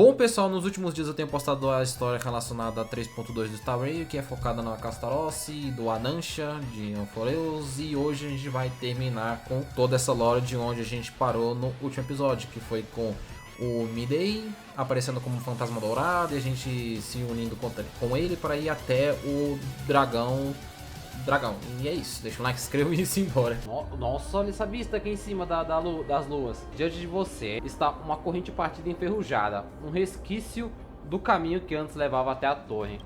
Bom pessoal, nos últimos dias eu tenho postado a história relacionada a 3.2 do DRAGO, que é focada na Castarossi, do Anancha, de Amphoreus, e hoje a gente vai terminar com toda essa lore de onde a gente parou no último episódio, que foi com o Midday aparecendo como um fantasma dourado e a gente se unindo com ele para ir até o dragão. E é isso, deixa um like, se inscreva e se embora. Nossa, olha essa vista aqui em cima das luas. Diante de você está uma corrente partida enferrujada, um resquício do caminho que antes levava até a torre.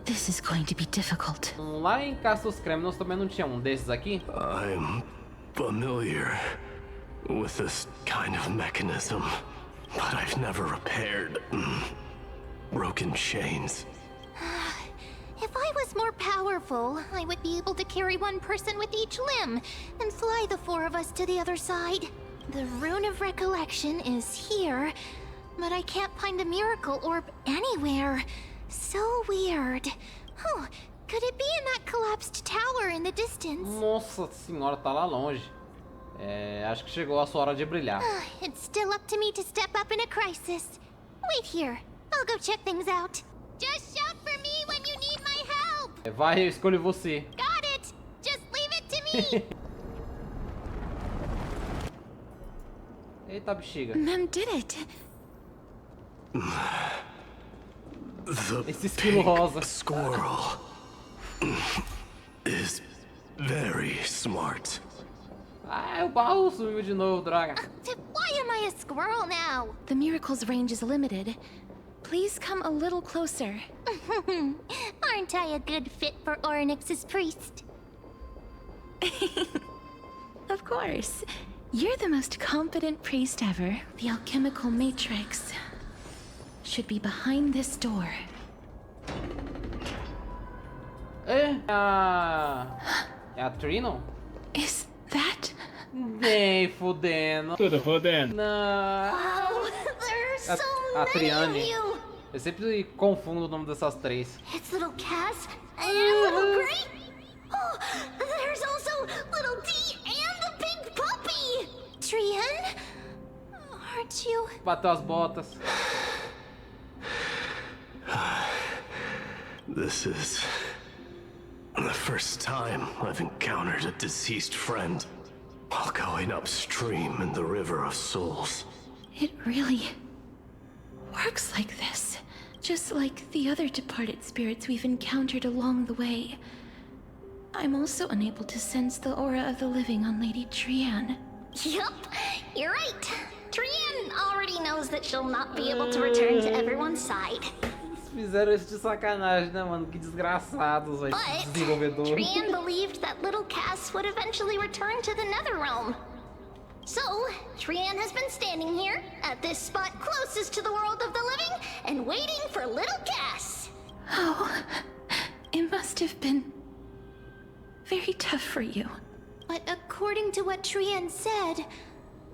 This is going to be difficult. Lá em Castos Kremnos também não tinha um desses aqui? I'm familiar with this kind of mechanism, but I've never repaired broken chains. If I was more powerful, I would be able to carry one person with each limb and fly the four of us to the other side. The Rune of Recollection is here, but I can't find the miracle orb anywhere. So weird. Oh, could it be in that collapsed tower in the distance? Nossa senhora, tá lá longe. Acho que chegou a sua hora de brilhar. It's still up to me to step up in a crisis. Wait here. I'll go check things out. Just shout for me when you need my help. Vai, eu escolho você. Got it. Just leave it to me. Eita, bexiga. Mem did it. Esse esquilo rosa. Squirrel is very smart. O baú sumiu de novo, droga. Why am I a squirrel now? The miracle's range is limited. Please come a little closer. Aren't I a good fit for Orynyx's priest? Of course. You're the most competent priest ever. The alchemical matrix should be behind this door. É a Trino? Is that? Nem fudendo. Tudo fodendo. Não. Oh, there's so A many Triane. of you. Eu sempre confundo o nome dessas três. It's little Cass and little Gray. Oh, there's also little D and the big puppy. Trian, aren't you? Bateu as botas. This is the first time I've encountered a deceased friend while going upstream in the River of Souls. It really works like this. Just like the other departed spirits we've encountered along the way. I'm also unable to sense the aura of the living on Lady Trian. Yup, you're right. Trian already knows that she'll not be able to return to everyone's side. Eles fizeram isso de sacanagem, né, mano? Que desgraçados, velho. But Desenvolvedor. Trian believed that little Cass would eventually return to the Netherrealm. So, Trian has been standing here, at this spot closest to the world of the living, and waiting for little Cass. Oh, it must have been very tough for you. But according to what Trian said,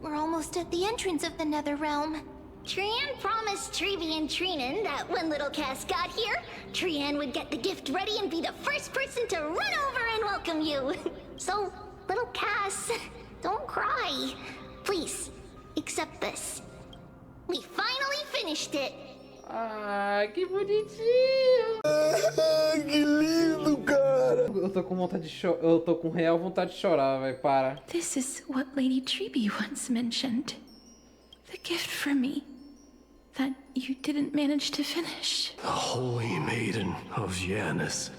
we're almost at the entrance of the Netherrealm. Trian promised Trevi and Trinan that when little Cass got here, Trian would get the gift ready and be the first person to run over and welcome you. So, little Cass, don't cry. Please, accept this. We finally finished it. Ah, que bonitinho. Que lindo, cara! Eu tô com vontade de chorar. Eu tô com real vontade de chorar, velho. Para. This is what Lady Treeby once mentioned. The gift for me that you didn't manage to finish. The holy maiden of Yanis.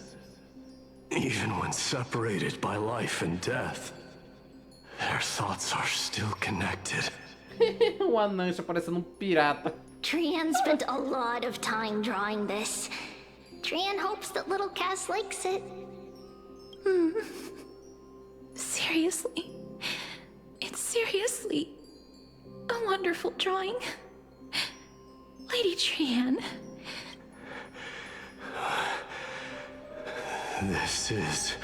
Even when separated by life and death, their thoughts are still connected. O Anancha parecendo um pirata. Trian spent a lot of time drawing this. Trian hopes that little Cass likes it. Seriously? It's seriously a wonderful drawing. Lady Trian. This is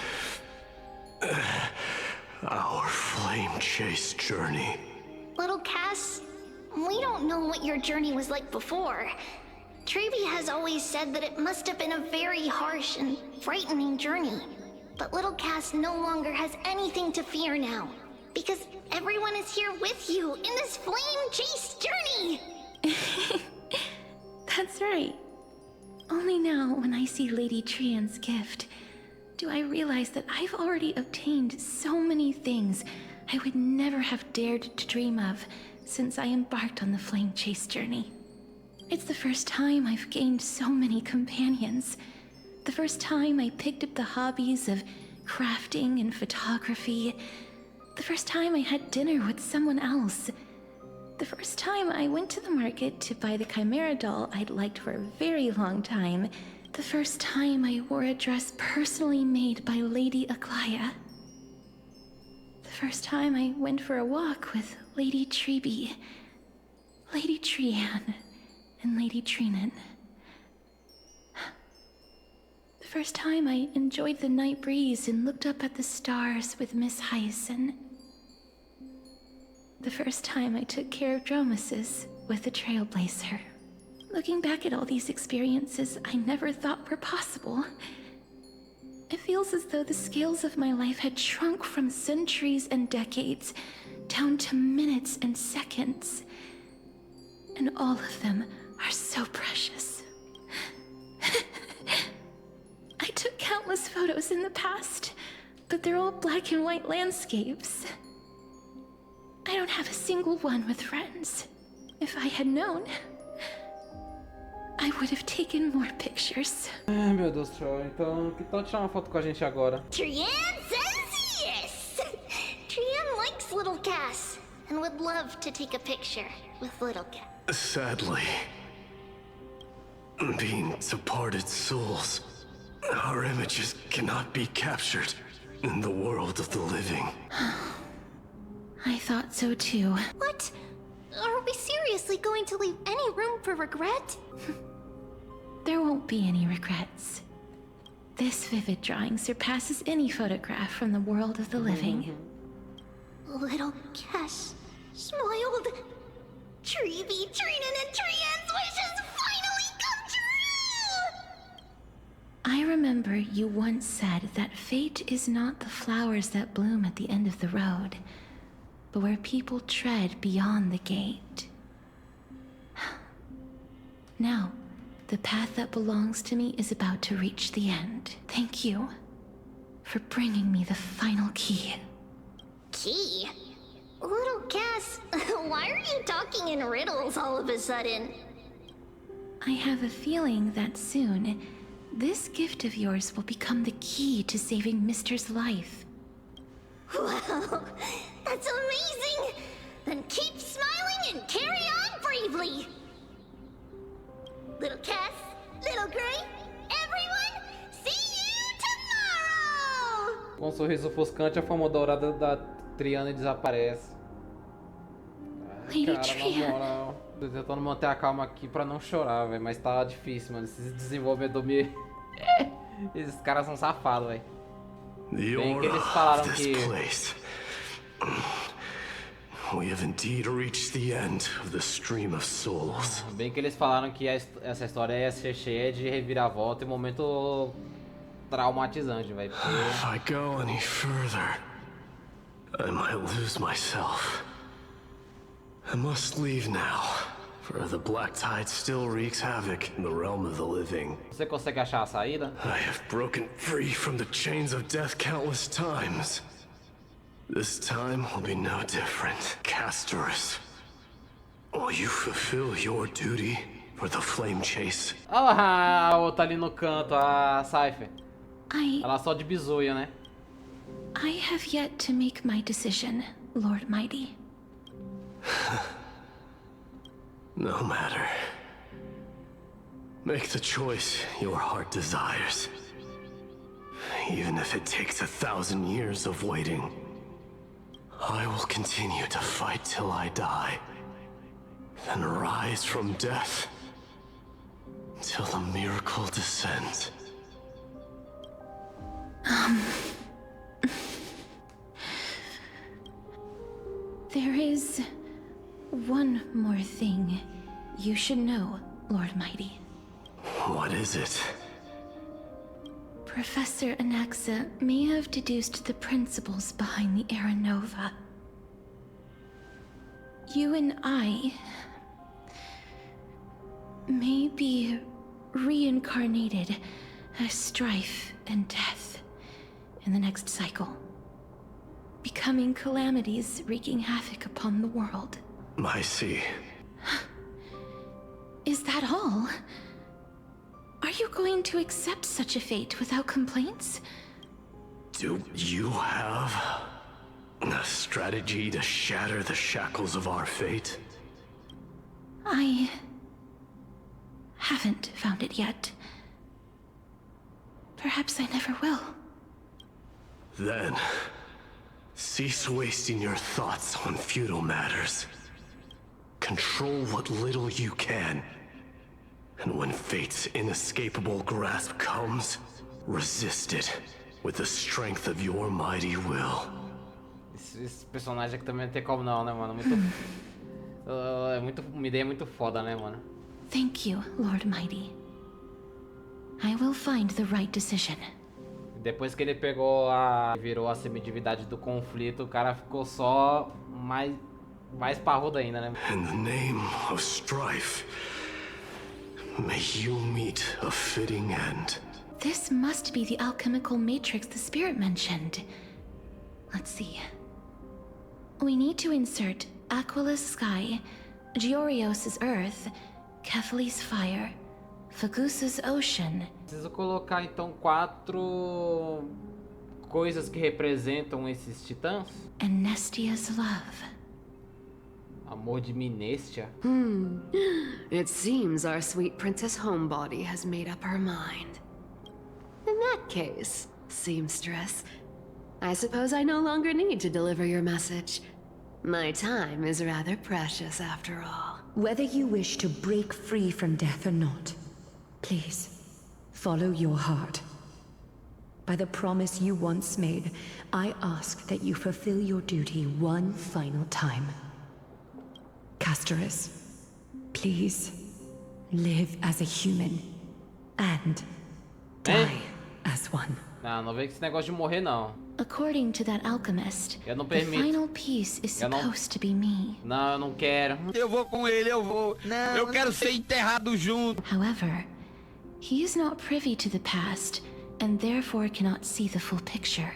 our flame chase journey. Little Cass, we don't know what your journey was like before. Trevi has always said that it must have been a very harsh and frightening journey. But little Cass no longer has anything to fear now. Because everyone is here with you in this flame chase journey! right. Only now, when I see Lady Trian's gift, do I realize that I've already obtained so many things I would never have dared to dream of since I embarked on the flame chase journey. It's the first time I've gained so many companions. The first time I picked up the hobbies of crafting and photography. The first time I had dinner with someone else. The first time I went to the market to buy the Chimera doll I'd liked for a very long time. The first time I wore a dress personally made by Lady Aglaia. The first time I went for a walk with Lady Treeby, Lady Trian, and Lady Trinan. The first time I enjoyed the night breeze and looked up at the stars with Miss Hyacin. The first time I took care of Dromesis with the Trailblazer. Looking back at all these experiences I never thought were possible, it feels as though the scales of my life had shrunk from centuries and decades down to minutes and seconds. And all of them are so precious. I took countless photos in the past, but they're all black and white landscapes. I don't have a single one with friends. If I had known, I would have taken more pictures. Ai, meu Deus do céu. Então, que tal tirar uma foto com a gente agora? Trian says yes! Trian likes little Cass and would love to take a picture with little Cass. Sadly, being departed souls, our images cannot be captured in the world of the living. I thought so too. What? Are we seriously going to leave any room for regret? There won't be any regrets. This vivid drawing surpasses any photograph from the world of the living. Little Cass smiled. Treeby, Trinan, and Trian's wishes finally come true! I remember you once said that fate is not the flowers that bloom at the end of the road, but where people tread beyond the gate. Now, the path that belongs to me is about to reach the end. Thank you for bringing me the final key. Key? Little Cass, why are you talking in riddles all of a sudden? I have a feeling that soon, this gift of yours will become the key to saving Mister's life. Wow, that's amazing! Then keep smiling and carry on bravely! Little Cass, Little Gray, everyone, see you tomorrow! Com um sorriso ofuscante, a forma dourada da Triana desaparece. Lady Cara, na Trian. moral, tô tentando manter a calma aqui pra não chorar, velho, mas tá difícil, mano. Esse desenvolvimento me... Esses caras são safados, velho. Bem que eles falaram que... We have indeed reached the end of the stream of souls. Bem que eles falaram que essa história ia ser cheia de reviravolta e momento traumatizante, velho. If I go any further, I might lose myself. I must leave now, for the black tide still wreaks havoc in the realm of the living. Você consegue achar a saída? I have broken free from the chains of death countless times. This time will be no different. Castorus, will you fulfill your duty for the flame chase? Olha lá, a outra ali no canto, a Cypher. I Ela só de bizuia, né? have yet to make my decision, Lord Mighty. No matter. Make the choice your heart desires. Even if it takes 1,000 years of waiting. I will continue to fight till I die, then rise from death till the miracle descends. There is one more thing you should know, Lord Mighty. What is it? Professor Anaxa may have deduced the principles behind the Era Nova. You and I may be reincarnated as strife and death in the next cycle, becoming calamities wreaking havoc upon the world. I see. Is that all? Are you going to accept such a fate without complaints? Do you have a strategy to shatter the shackles of our fate? I haven't found it yet. Perhaps I never will. Then, cease wasting your thoughts on futile matters. Control what little you can. And when fate's inescapable grasp comes, resist it with the strength of your mighty will. Esse personagem aqui também não tem como não, né, mano? Uma ideia muito foda, né, mano? Thank you, Lord Mighty. I will find the right decision. Depois que ele virou a semidivindade do conflito, o cara ficou só mais parrudo ainda, né? In the name of strife, may you meet a fitting end. This must be the alchemical matrix the spirit mentioned. Let's see. We need to insert Aquila's sky, Georios' earth, Kephales's fire, Fagusa's ocean. Preciso colocar então 4 coisas que representam esses titãs. And Nestia's love. Amor de Minestia. It seems our sweet princess homebody has made up her mind. In that case, seamstress, I suppose I no longer need to deliver your message. My time is rather precious after all. Whether you wish to break free from death or not, please, follow your heart. By the promise you once made, I ask that you fulfill your duty one final time. Castorus, please, live as a human, and die as one. Não vem com esse negócio de morrer, não. According to that alchemist, Eu não the permito. final piece is supposed to be me. Não, eu não quero. Eu vou com ele, eu vou. Não, eu quero ser enterrado junto. However, he is not privy to the past, and therefore cannot see the full picture.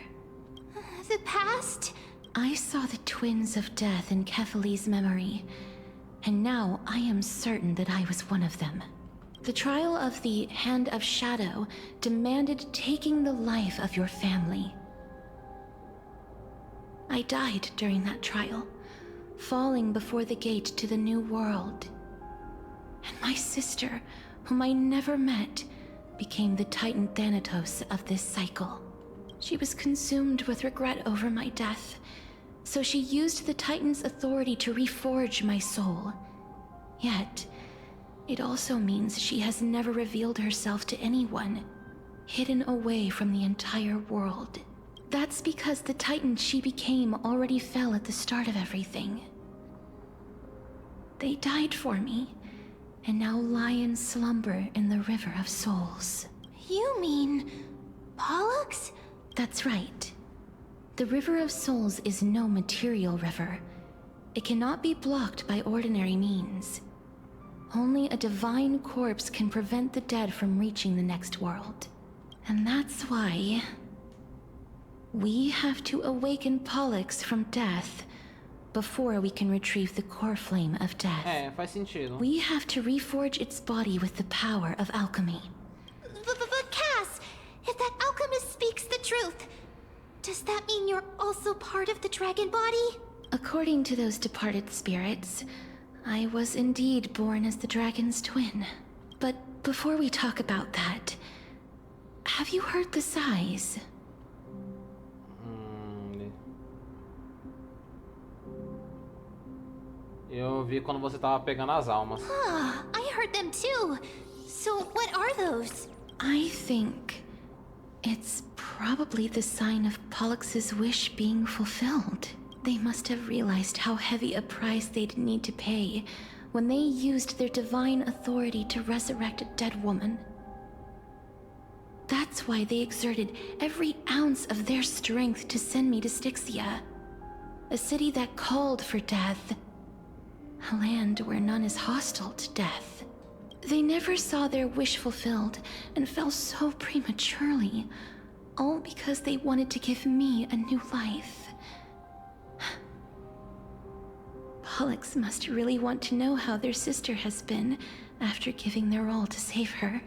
The past? I saw the twins of death in Kephales's memory, and now I am certain that I was one of them. The trial of the Hand of Shadow demanded taking the life of your family. I died during that trial, falling before the gate to the new world. And my sister, whom I never met, became the Titan Thanatos of this cycle. She was consumed with regret over my death, so she used the Titan's authority to reforge my soul. Yet, it also means she has never revealed herself to anyone, hidden away from the entire world. That's because the Titan she became already fell at the start of everything. They died for me, and now lie in slumber in the River of Souls. You mean Pollux? That's right. The River of Souls is no material river. It cannot be blocked by ordinary means. Only a divine corpse can prevent the dead from reaching the next world. And that's why we have to awaken Pollux from death before we can retrieve the core flame of death. Faz sentido. We have to reforge its body with the power of alchemy. But Cass, if that alchemist speaks the truth, does that mean you're also part of the dragon body? According to those departed spirits, I was indeed born as the dragon's twin. But before we talk about that, have you heard the sighs? Eu vi quando você tava pegando as almas. I heard them too. So what are those? I think it's probably the sign of Pollux's wish being fulfilled. They must have realized how heavy a price they'd need to pay when they used their divine authority to resurrect a dead woman. That's why they exerted every ounce of their strength to send me to Styxia, a city that called for death, a land where none is hostile to death. They never saw their wish fulfilled and fell so prematurely, all because they wanted to give me a new life. Pollux must really want to know how their sister has been after giving their all to save her.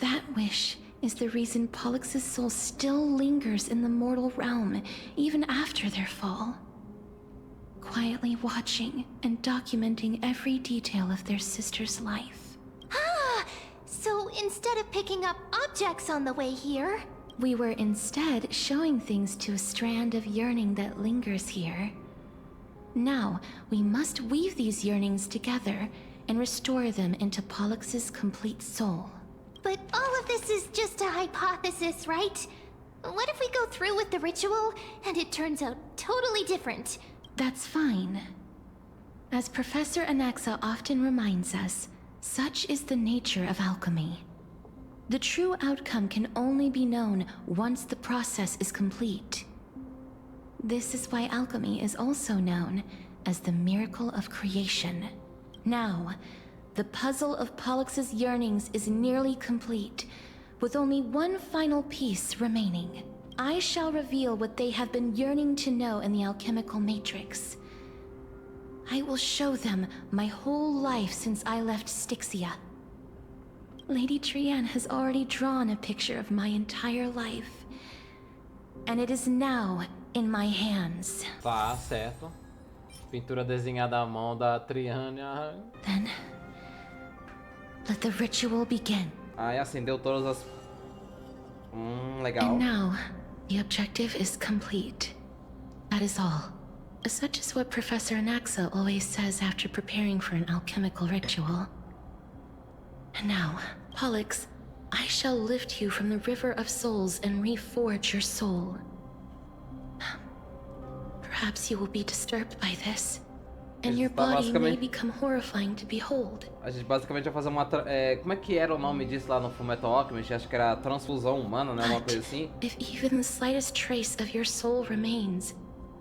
That wish is the reason Pollux's soul still lingers in the mortal realm even after their fall, quietly watching and documenting every detail of their sister's life. Ah, so instead of picking up objects on the way here, we were instead showing things to a strand of yearning that lingers here. Now, we must weave these yearnings together and restore them into Pollux's complete soul. But all of this is just a hypothesis, right? What if we go through with the ritual and it turns out totally different? That's fine. As Professor Anaxa often reminds us, such is the nature of alchemy. The true outcome can only be known once the process is complete. This is why alchemy is also known as the miracle of creation. Now, the puzzle of Pollux's yearnings is nearly complete, with only one final piece remaining. I shall reveal what they have been yearning to know in the alchemical matrix. I will show them my whole life since I left Styxia. Lady Trian has already drawn a picture of my entire life, and it is now in my hands. Tá, certo. Pintura desenhada à mão da Triânia. Then, let the ritual begin. Aí acendeu todas as... legal. And now, the objective is complete. That is all. Such is what Professor Anaxa always says after preparing for an alchemical ritual. And now, Pollux, I shall lift you from the river of souls and reforge your soul. Perhaps you will be disturbed by this, and your body may become horrifying to behold. A gente basicamente vai fazer uma... como é que era o nome disso lá no Fullmetal Alchemist? Acho que era transfusão humana, né? Uma coisa assim. If even the slightest trace of your soul remains,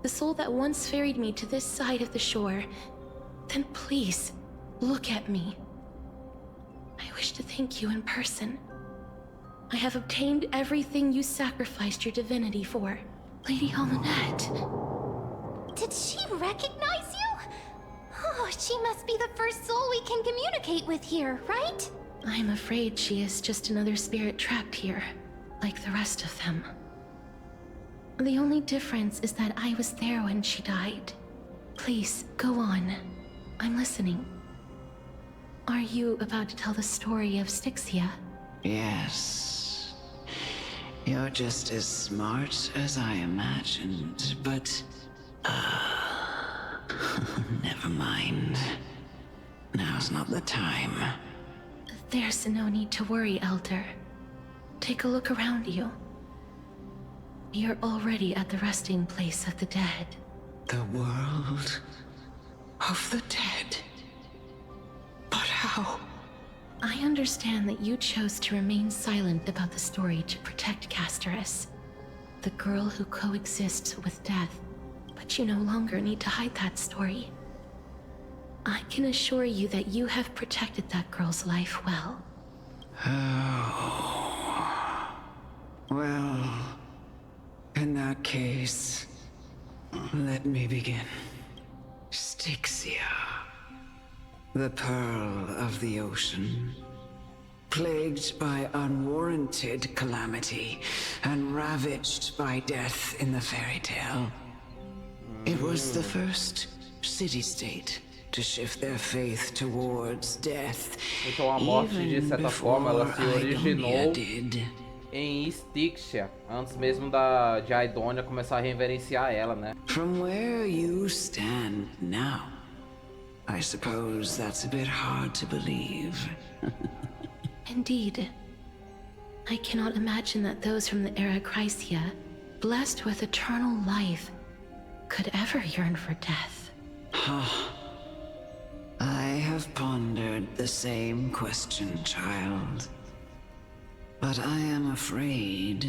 the soul that once ferried me to this side of the shore, then please, look at me. I wish to thank you in person. I have obtained everything you sacrificed your divinity for. Lady Almanette. Did she recognize you? Oh, she must be the first soul we can communicate with here, right? I'm afraid she is just another spirit trapped here, like the rest of them. The only difference is that I was there when she died. Please, go on. I'm listening. Are you about to tell the story of Styxia? Yes. You're just as smart as I imagined, but... never mind. Now's not the time. There's no need to worry, Elder. Take a look around you. You're already at the resting place of the dead. The world of the dead? But how? I understand that you chose to remain silent about the story to protect Casterus, the girl who coexists with death, but you no longer need to hide that story. I can assure you that you have protected that girl's life well. Oh. Well, in that case, let me begin. Styxia, the pearl of the ocean, plagued by unwarranted calamity and ravaged by death in the fairy tale. It was the first city-state to shift their faith towards death. Então a morte, de certa forma, ela se originou did. em Styxia, antes mesmo de Aidonia começar a reverenciar ela, né? From where you stand now, I suppose that's a bit hard to believe. Indeed. I cannot imagine that those from the era Chrysia, blessed with eternal life, could ever yearn for death. I have pondered the same question, child. But I am afraid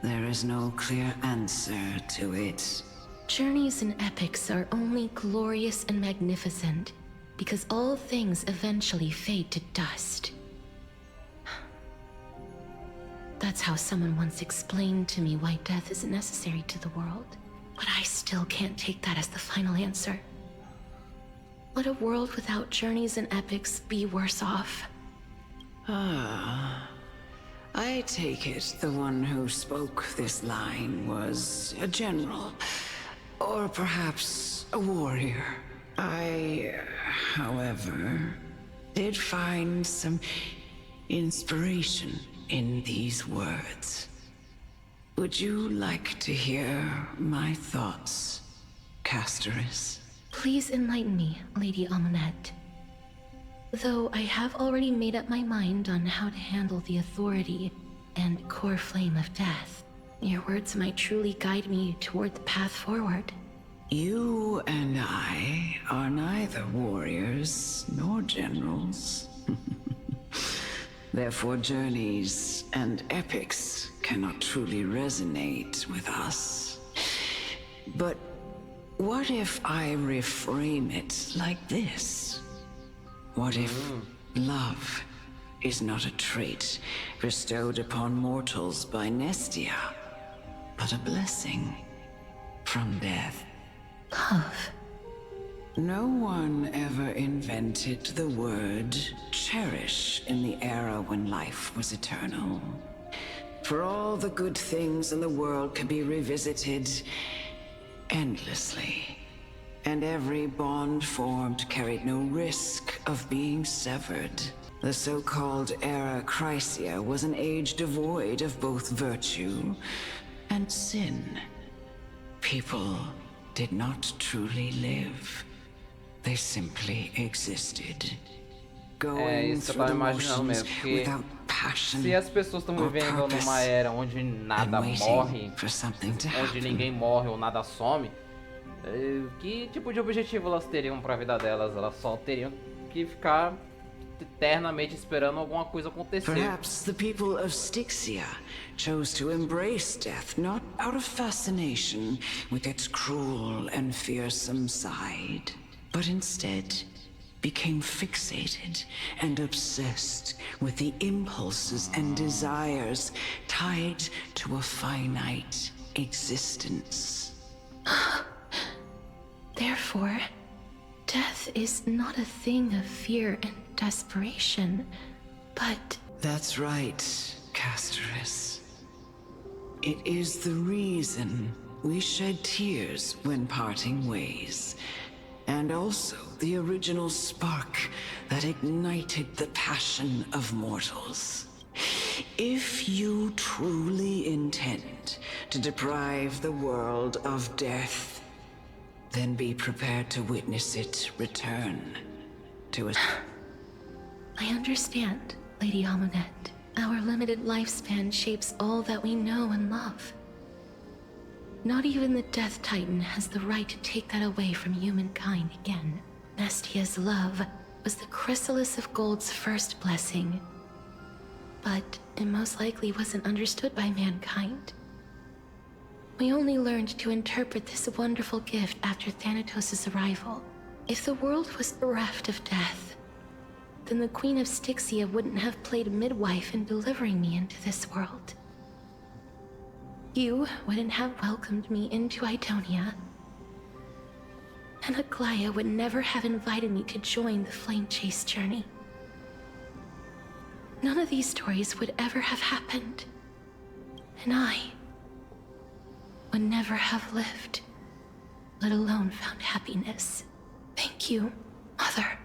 there is no clear answer to it. Journeys and epics are only glorious and magnificent because all things eventually fade to dust. That's how someone once explained to me why death isn't necessary to the world. But I still can't take that as the final answer. Would a world without journeys and epics be worse off? Ah. I take it the one who spoke this line was a general, or perhaps a warrior. I, however, did find some inspiration in these words. Would you like to hear my thoughts, Castoris? Please enlighten me, Lady Amunet. Though I have already made up my mind on how to handle the authority and core flame of death, your words might truly guide me toward the path forward. You and I are neither warriors nor generals. Therefore, journeys and epics cannot truly resonate with us. But what if I reframe it like this? What if love is not a trait bestowed upon mortals by Nestia, but a blessing from death? Love. No one ever invented the word cherish in the era when life was eternal. For all the good things in the world can be revisited endlessly. And every bond formed carried no risk of being severed. The so-called Era Chrysia was an age devoid of both virtue and sin. People did not truly live. They simply existed. Going Isso que eu through tava the imaginando motions mesmo, porque without passion se as pessoas estão or vivendo purpose numa era onde nada and waiting morre, for something to onde happen. ninguém morre ou nada some, que tipo de objetivo elas teriam pra vida delas? Elas só teriam que ficar eternamente esperando alguma coisa acontecer. Perhaps the people of Styxia chose to embrace death not out of fascination with its cruel and fearsome side, but instead became fixated and obsessed with the impulses and desires tied to a finite existence. Therefore, death is not a thing of fear and desperation, but... That's right, Castoris. It is the reason we shed tears when parting ways, and also the original spark that ignited the passion of mortals. If you truly intend to deprive the world of death, then be prepared to witness it return to a... I understand, Lady Amunet. Our limited lifespan shapes all that we know and love. Not even the Death Titan has the right to take that away from humankind again. Nestia's love was the chrysalis of Gold's first blessing, but it most likely wasn't understood by mankind. We only learned to interpret this wonderful gift after Thanatos' arrival. If the world was bereft of death, then the Queen of Styxia wouldn't have played midwife in delivering me into this world. You wouldn't have welcomed me into Idonia, and Aglaya would never have invited me to join the Flame Chase journey. None of these stories would ever have happened, and I would never have lived, let alone found happiness. Thank you, Mother.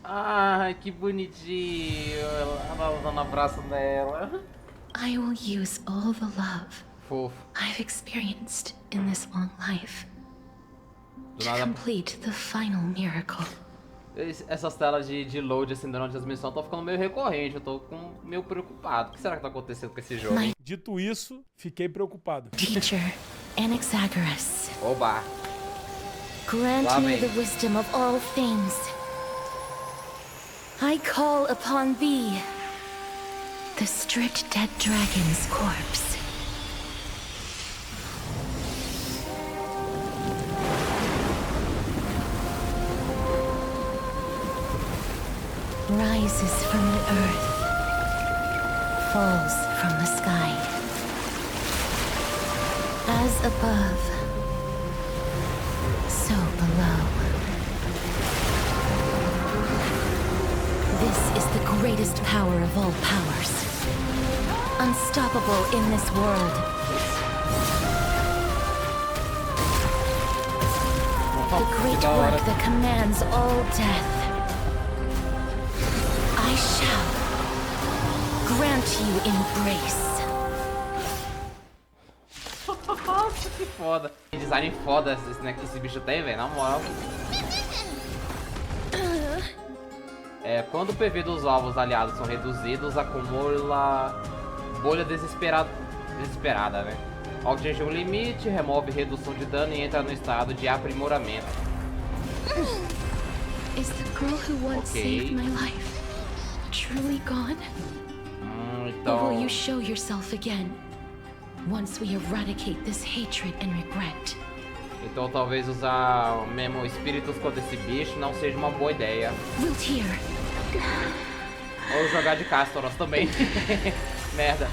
Ai, que bonitinho. Ela dando abraço dela. I will use all the love Fofo. I've experienced in this long life Do to nada. complete the final miracle. Essas telas de load assim durante as missões estão ficando meio recorrente. Eu tô meio preocupado. O que será que tá acontecendo com esse jogo? My Dito isso, fiquei preocupado. teacher, Anaxagoras, Oba. grant Lá me vem. the wisdom of all things. I call upon thee, the stripped dead dragon's corpse. Rises from the earth, falls from the sky. As above, so below. This is the greatest power of all powers. Unstoppable in this world. The great work that commands all death. I shall grant you embrace. Nossa, que foda. Que design foda esse bicho tem, velho, na moral. Quando o PV dos alvos aliados são reduzidos, acumula bolha desesperada, né? Ao atingir um limite, remove redução de dano e entra no estado de aprimoramento. Is the girl who once saved my life truly gone? Or will you show yourself again once we eradicate this hatred and regret? Então talvez usar mesmo espíritos contra esse bicho não seja uma boa ideia. Ou jogar de Castoros também. Merda.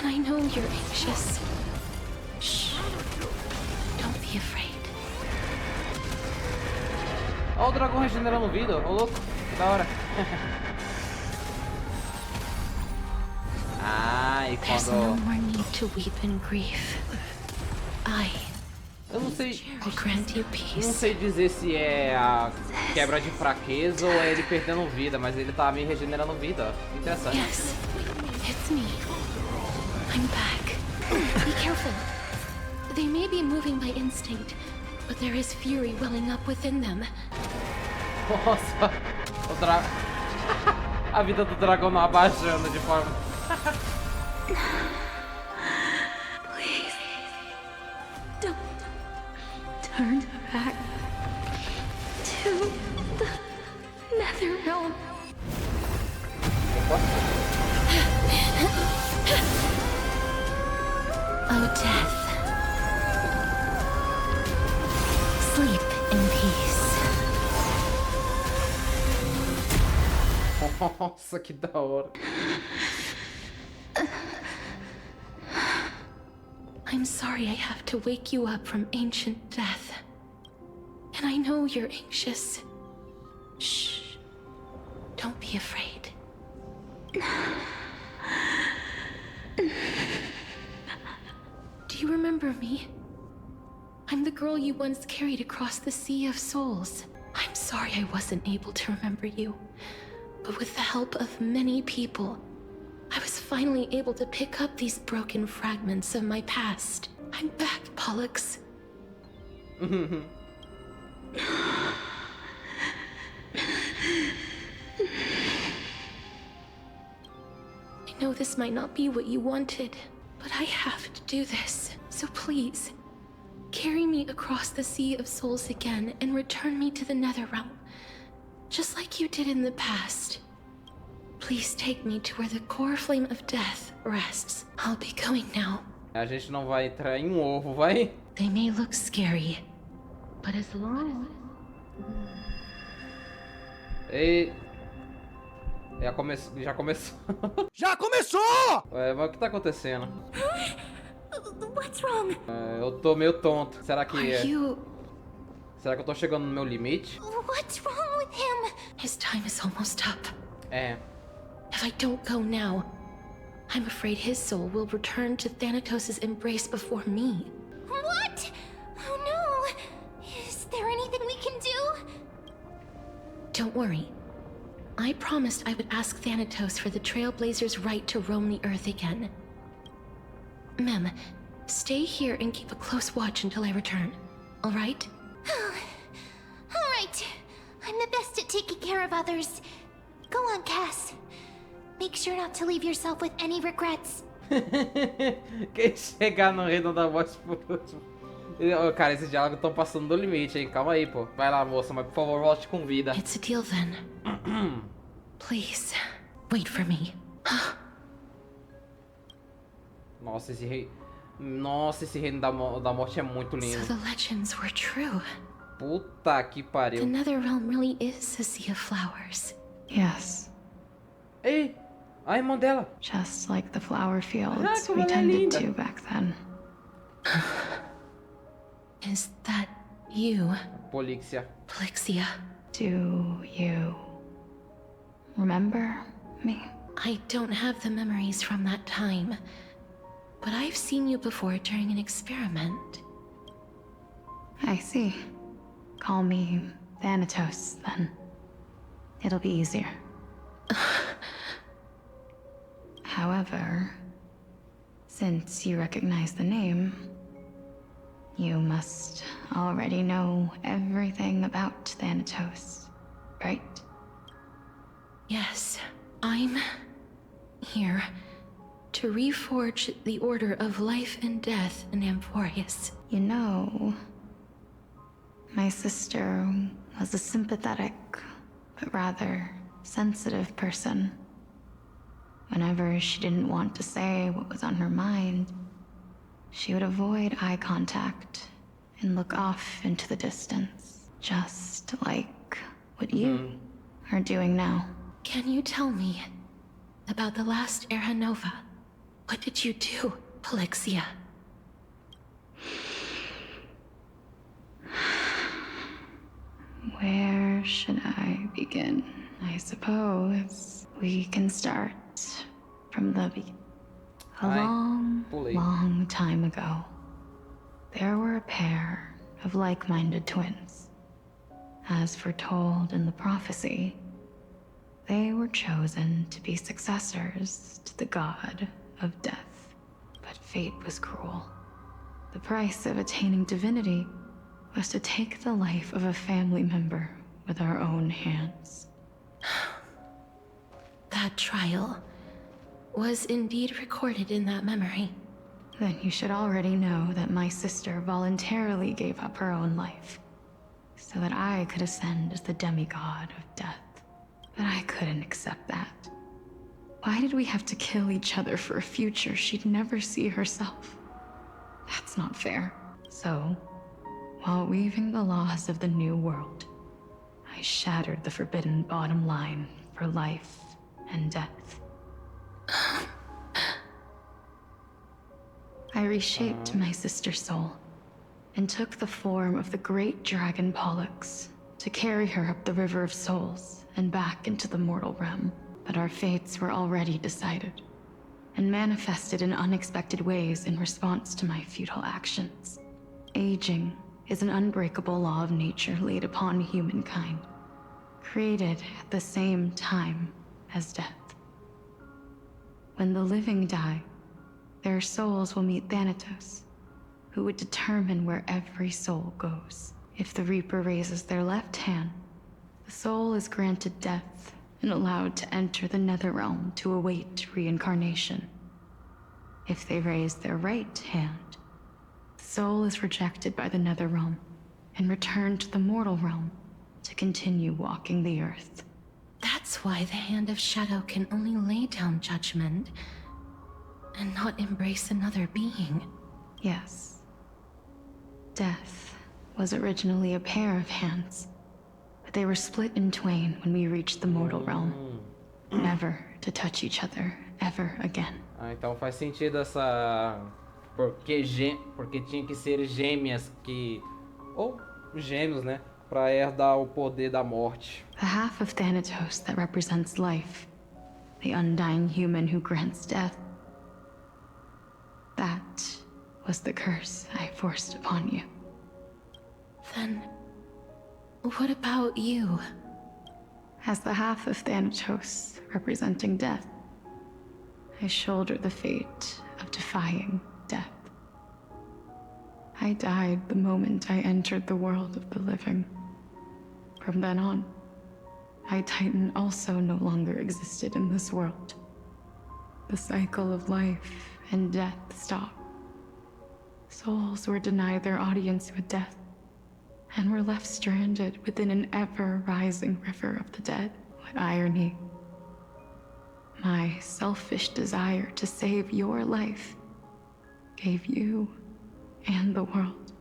And I know you're anxious. Shh. Don't be afraid. Ó, o dragão regenerando vida, ô louco, que da hora. E There's no more need to weep in grief. Eu não sei. I'll grant you peace. Não sei dizer se é a quebra de fraqueza ou é ele perdendo vida, mas ele tá me regenerando vida. Interessante. Yes, it's me. I'm back. Be careful. They may be moving by instinct, but there is fury welling up within them. Nossa, a vida do dragão não abaixando de forma. Please, don't turn back to the Netherrealm. Oh, death. Sleep in peace. Nossa, que da hora. I'm sorry I have to wake you up from ancient death. And I know you're anxious. Shh. Don't be afraid. Do you remember me? I'm the girl you once carried across the Sea of Souls. I'm sorry I wasn't able to remember you. But with the help of many people, I was finally able to pick up these broken fragments of my past. I'm back, Pollux. I know this might not be what you wanted, but I have to do this. So please, carry me across the Sea of Souls again and return me to the Netherrealm, just like you did in the past. Please take me to where the core flame of death rests. I'll be going now. A gente não vai entrar em ovo, vai? They may look scary, but as long Ei. Já começou. Já começou! Mas o que tá acontecendo? What's wrong? Eu tô meio tonto. Será que Será que eu tô chegando no meu limite? What's wrong with him? His time is almost up. If I don't go now, I'm afraid his soul will return to Thanatos' embrace before me. What? Oh no! Is there anything we can do? Don't worry. I promised I would ask Thanatos for the Trailblazers' right to roam the Earth again. Mem, stay here and keep a close watch until I return. All right? All right. I'm the best at taking care of others. Go on, Cass. Make sure not to leave yourself with any regrets. Quem chegar no reino da morte por último. Cara, esses diálogos estão passando do limite, hein? Calma aí, pô. Vai lá, moça, mas por favor, volte com vida. It's a deal then. Please, wait for me. Nossa, esse rei... Nossa, esse reino da morte é muito lindo. So the legends were true. Puta que pariu. The Netherrealm really is a sea of flowers. Yes. Ei, A irmã dela. Just like the flower fields como we ela é tended linda. to back then. Is that you, Políxia. Plixia? Do you remember me? I don't have the memories from that time, but I've seen you before during an experiment. I see. Call me Thanatos, then. It'll be easier. However, since you recognize the name, you must already know everything about Thanatos, right? Yes, I'm here to reforge the order of life and death in Amphoreus. You know, my sister was a sympathetic, but rather sensitive person. Whenever she didn't want to say what was on her mind, she would avoid eye contact and look off into the distance, just like what you are doing now. Can you tell me about the last Era Nova? What did you do, Polixia? Where should I begin? I suppose we can start from the beginning. A long time ago, there were a pair of like-minded twins. As foretold in the prophecy, they were chosen to be successors to the god of death. But fate was cruel. The price of attaining divinity was to take the life of a family member with our own hands. That trial was indeed recorded in that memory. Then you should already know that my sister voluntarily gave up her own life, so that I could ascend as the demigod of death. But I couldn't accept that. Why did we have to kill each other for a future she'd never see herself? That's not fair. So, while weaving the laws of the new world, I shattered the forbidden bottom line for life and death. I reshaped my sister's soul and took the form of the great dragon Pollux to carry her up the River of Souls and back into the mortal realm. But our fates were already decided and manifested in unexpected ways in response to my futile actions. Aging is an unbreakable law of nature laid upon humankind, created at the same time as death. When the living die, their souls will meet Thanatos, who would determine where every soul goes. If the Reaper raises their left hand, the soul is granted death and allowed to enter the Netherrealm to await reincarnation. If they raise their right hand, the soul is rejected by the Netherrealm and returned to the mortal realm to continue walking the earth. That's why the Hand of Shadow can only lay down judgment and not embrace another being. Yes. Death was originally a pair of hands, but they were split in twain when we reached the mortal realm, never to touch each other ever again. Então faz sentido essa... Porque tinha que ser gêmeas que... Ou gêmeos, né? Pra herdar o poder da morte. The half of Thanatos that represents life, the undying human who grants death. That was the curse I forced upon you. Then, what about you? As the half of Thanatos representing death, I shoulder the fate of defying death. I died the moment I entered the world of the living. From then on, my Titan also no longer existed in this world. The cycle of life and death stopped. Souls were denied their audience with death, and were left stranded within an ever-rising river of the dead. What irony. My selfish desire to save your life gave you and the world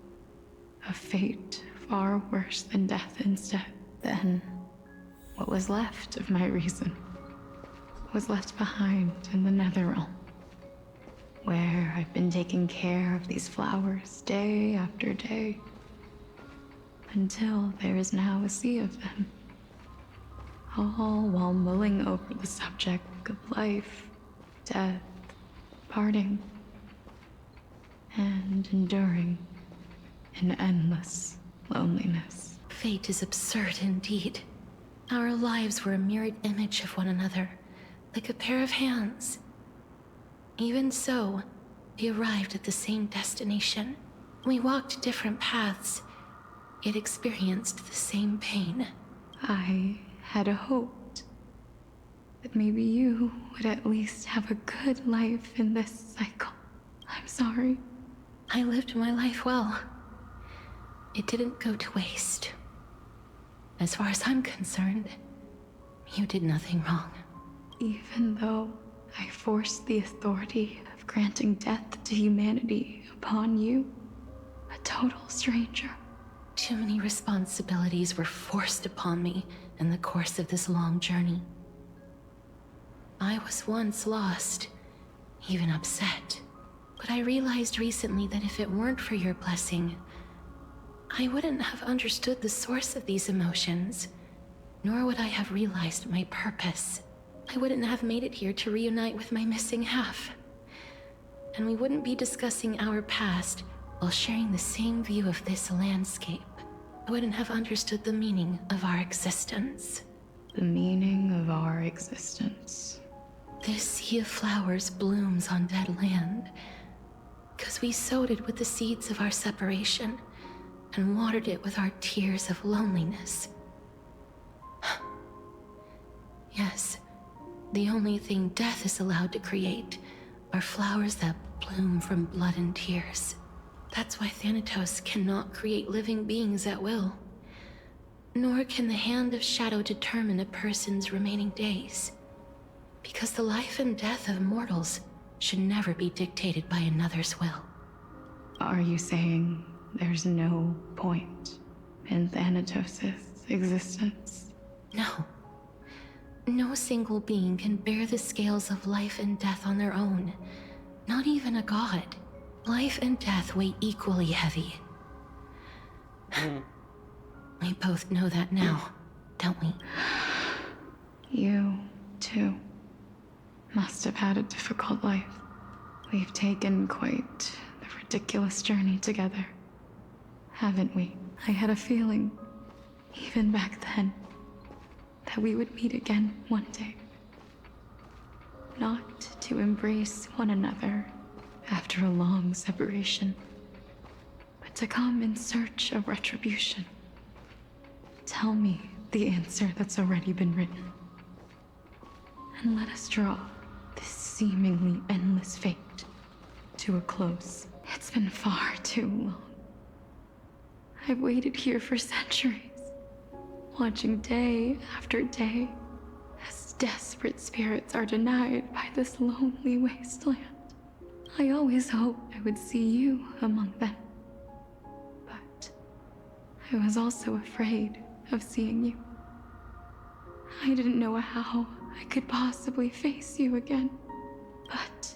a fate far worse than death instead. Then, what was left of my reason? was left behind in the Netherrealm, where I've been taking care of these flowers day after day, until there is now a sea of them, all while mulling over the subject of life, death, parting, and enduring an endless loneliness. Fate is absurd indeed. Our lives were a mirrored image of one another, like a pair of hands. Even so, we arrived at the same destination. We walked different paths, yet experienced the same pain. I had hoped that maybe you would at least have a good life in this cycle. I'm sorry. I lived my life well. It didn't go to waste. As far as I'm concerned, you did nothing wrong. Even though I forced the authority of granting death to humanity upon you, a total stranger. Too many responsibilities were forced upon me in the course of this long journey. I was once lost, even upset. But I realized recently that if it weren't for your blessing, I wouldn't have understood the source of these emotions, nor would I have realized my purpose. I wouldn't have made it here to reunite with my missing half. And we wouldn't be discussing our past while sharing the same view of this landscape. I wouldn't have understood the meaning of our existence. The meaning of our existence. This sea of flowers blooms on dead land, because we sowed it with the seeds of our separation and watered it with our tears of loneliness. Yes, the only thing death is allowed to create are flowers that bloom from blood and tears. That's why Thanatos cannot create living beings at will. Nor can the Hand of Shadow determine a person's remaining days. Because the life and death of mortals should never be dictated by another's will. Are you saying there's no point in Thanatos' existence? No. No single being can bear the scales of life and death on their own. Not even a god. Life and death weigh equally heavy. We both know that now, don't we? You, too, must have had a difficult life. We've taken quite the ridiculous journey together, haven't we? I had a feeling, even back then, that we would meet again one day. Not to embrace one another after a long separation, but to come in search of retribution. Tell me the answer that's already been written, and let us draw this seemingly endless fate to a close. It's been far too long. I've waited here for centuries, watching day after day as desperate spirits are denied by this lonely wasteland. I always hoped I would see you among them, but I was also afraid of seeing you. I didn't know how I could possibly face you again, but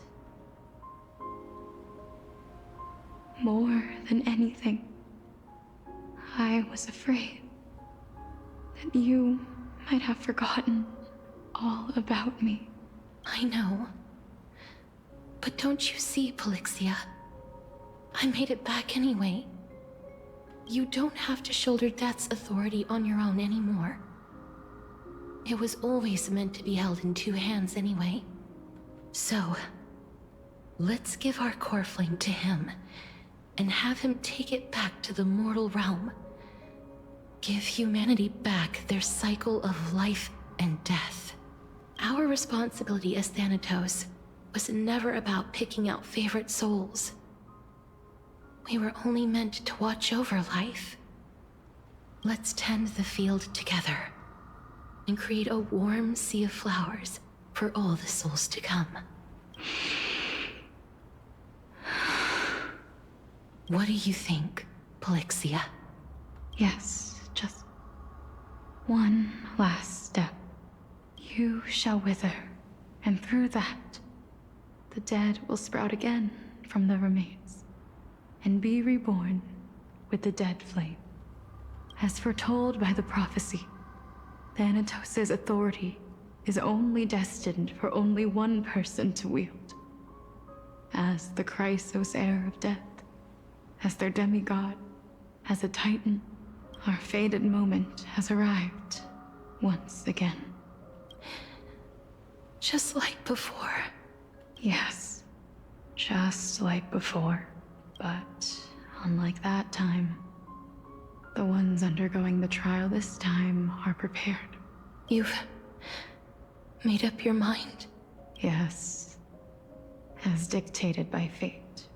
more than anything, I was afraid that you might have forgotten all about me. I know. But don't you see, Polixia? I made it back anyway. You don't have to shoulder death's authority on your own anymore. It was always meant to be held in two hands anyway. So, let's give our core flame to him, and have him take it back to the mortal realm. Give humanity back their cycle of life and death. Our responsibility as Thanatos was never about picking out favorite souls. We were only meant to watch over life. Let's tend the field together and create a warm sea of flowers for all the souls to come. What do you think, Polixia? Yes, just one last step. You shall wither And through that, the dead will sprout again from the remains, and be reborn with the dead flame. As foretold by the prophecy, Thanatos' authority is only destined for only one person to wield. As the Chrysos heir of death, as their demigod, as a titan, our fated moment has arrived once again. Just like before. Yes, just like before. But unlike that time, the ones undergoing the trial this time are prepared. You've made up your mind? Yes, as dictated by fate.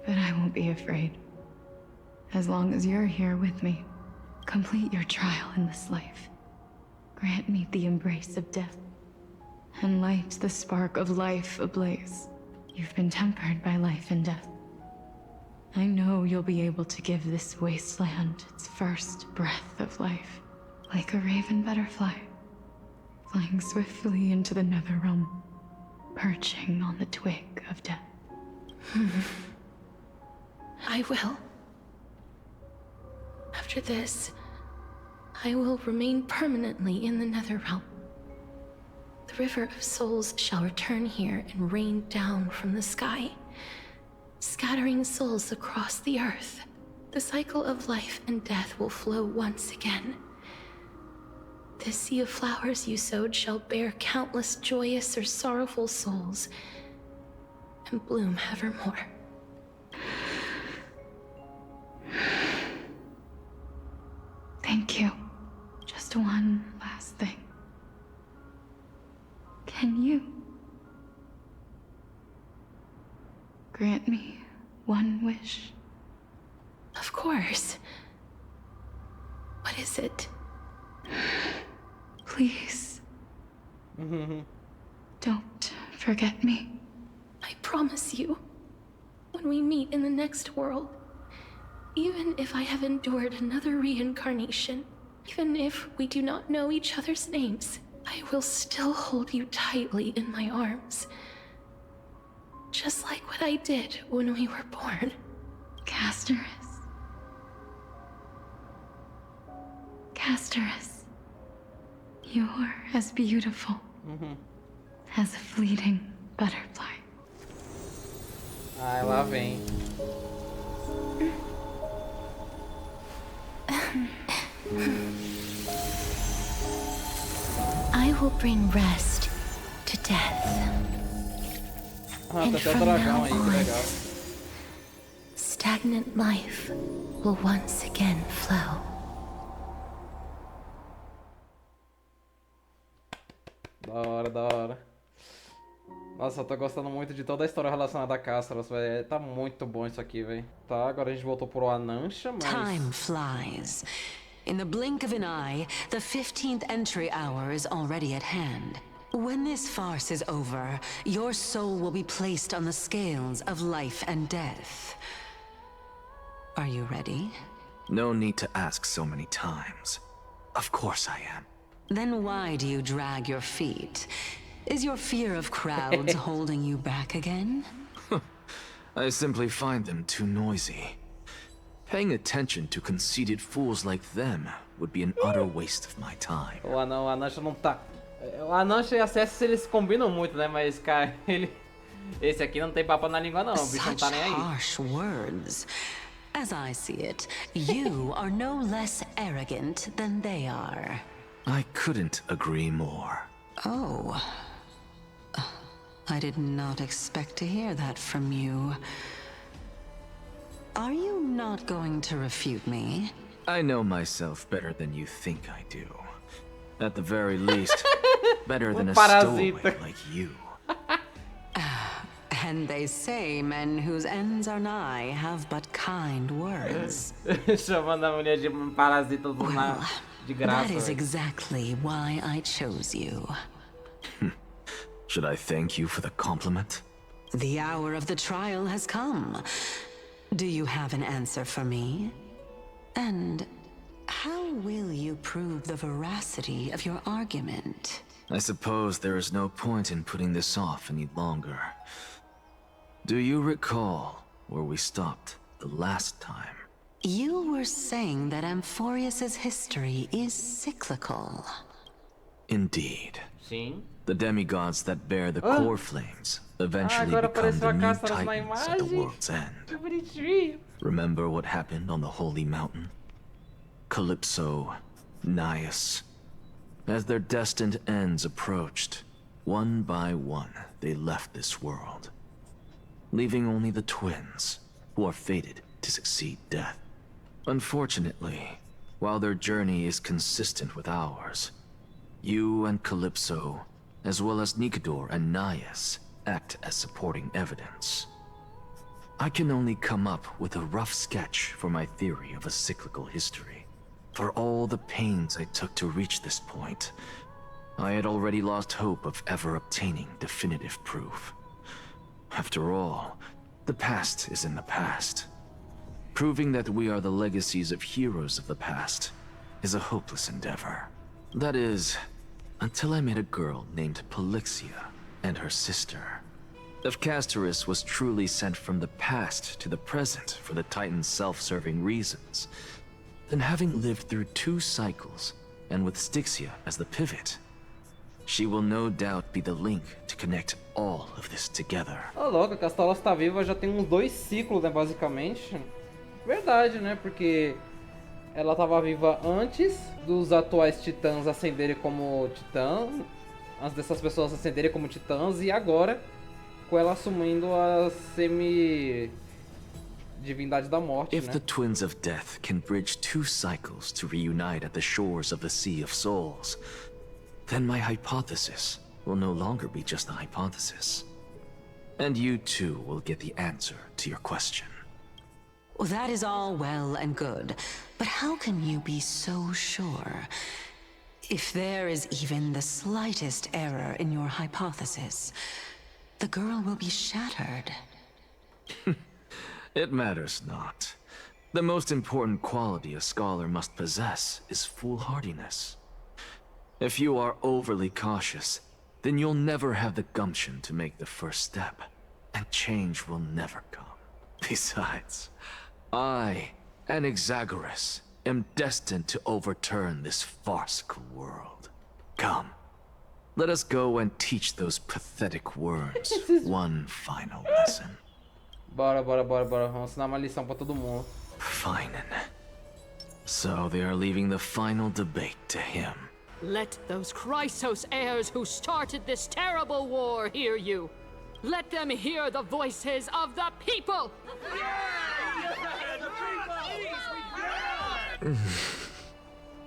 But I won't be afraid. As long as you're here with me, complete your trial in this life. Grant me the embrace of death, and light the spark of life ablaze. You've been tempered by life and death. I know you'll be able to give this wasteland its first breath of life, like a raven butterfly, flying swiftly into the Netherrealm, perching on the twig of death. I will. After this, I will remain permanently in the Netherrealm. The River of Souls shall return here and rain down from the sky, scattering souls across the earth. The cycle of life and death will flow once again. This sea of flowers you sowed shall bear countless joyous or sorrowful souls, and bloom evermore. Thank you. Just one last thing. Can you grant me one wish? Of course. What is it? Please. Don't forget me. I promise you, when we meet in the next world, even if I have endured another reincarnation, even if we do not know each other's names, I will still hold you tightly in my arms. Just like what I did when we were born. Castorus. Castorus. You're as beautiful as a fleeting butterfly. Ai, lá vem. I will bring rest to death. Ah, And tá até o from dragão now aí, que on, legal. stagnant life will once again flow. Da hora, da hora. Nossa, eu tô gostando muito de toda a história relacionada a Castros, velho. Tá muito bom isso aqui, velho. Tá, agora a gente voltou pro Anancha, mas... Time flies. In the blink of an eye, the 15th entry hour is already at hand. When this farce is over, your soul will be placed on the scales of life and death. Are you ready? No need to ask so many times. Of course I am. Then why do you drag your feet? Is your fear of crowds holding you back again? I simply find them too noisy. Paying attention to conceited fools like them would be an utter waste of my time. O Anancha não tá... O Anancha e a Cess, eles combinam muito, né? Mas, cara, ele... Esse aqui não tem papo na língua, não. O bicho não tá nem aí. Harsh words. As I see it, you are no less arrogant than they are. I couldn't agree more. Oh. I did not expect to hear that from you. Are you not going to refute me? I know myself better than you think I do. At the very least, better than a stowaway like you. And they say men whose ends are nigh have but kind words. Chamando a mulher de parasita do nada, de graça. That is exactly why I chose you. Should I thank you for the compliment? The hour of the trial has come. Do you have an answer for me? And how will you prove the veracity of your argument? I suppose there is no point in putting this off any longer. Do you recall where we stopped the last time? You were saying that Amphoreus' history is cyclical. Indeed. Sim. The demigods that bear the core flames eventually agora become apareceu the a new Cáceres na titans at the imagem. world's end. Que bonitinho. Remember what happened on the Holy Mountain? Calypso, Naias. As their destined ends approached, one by one they left this world, leaving only the twins, who are fated to succeed death. Unfortunately, while their journey is consistent with ours, you and Calypso, as well as Nicodor and Naias, act as supporting evidence. I can only come up with a rough sketch for my theory of a cyclical history. For all the pains I took to reach this point, I had already lost hope of ever obtaining definitive proof. After all, the past is in the past. Proving that we are the legacies of heroes of the past is a hopeless endeavor. That is, until I met a girl named Polixia and her sister. If Castorus was truly sent from the past to the present for the Titan's self-serving reasons, then having lived through 2 cycles, and with Styxia as the pivot, she will no doubt be the link to connect all of this together. Ô louco, a Castalos tá viva já tem uns 2 ciclos, né, basicamente. Verdade, né, porque ela tava viva antes dos atuais titãs ascenderem como titã, antes dessas pessoas ascenderem como titãs, e agora com ela assumindo a semi-divindade da morte, If né? the Twins of Death can bridge 2 cycles to reunite at the shores of the Sea of Souls, then my hypothesis will no longer be just a hypothesis. And you too will get the answer to your question. Well, that is all well and good, but how can you be so sure? If there is even the slightest error in your hypothesis, the girl will be shattered. It matters not. The most important quality a scholar must possess is foolhardiness. If you are overly cautious, then you'll never have the gumption to make the first step, and change will never come. Besides, I, Anaxagoras, am destined to overturn this farcical world. Come, let us go and teach those pathetic worms one final lesson. Bora. Vamos ensinar uma lição pra todo mundo. Fine. So they are leaving the final debate to him. Let those Chrysos heirs who started this terrible war hear you. Let them hear the voices of the people!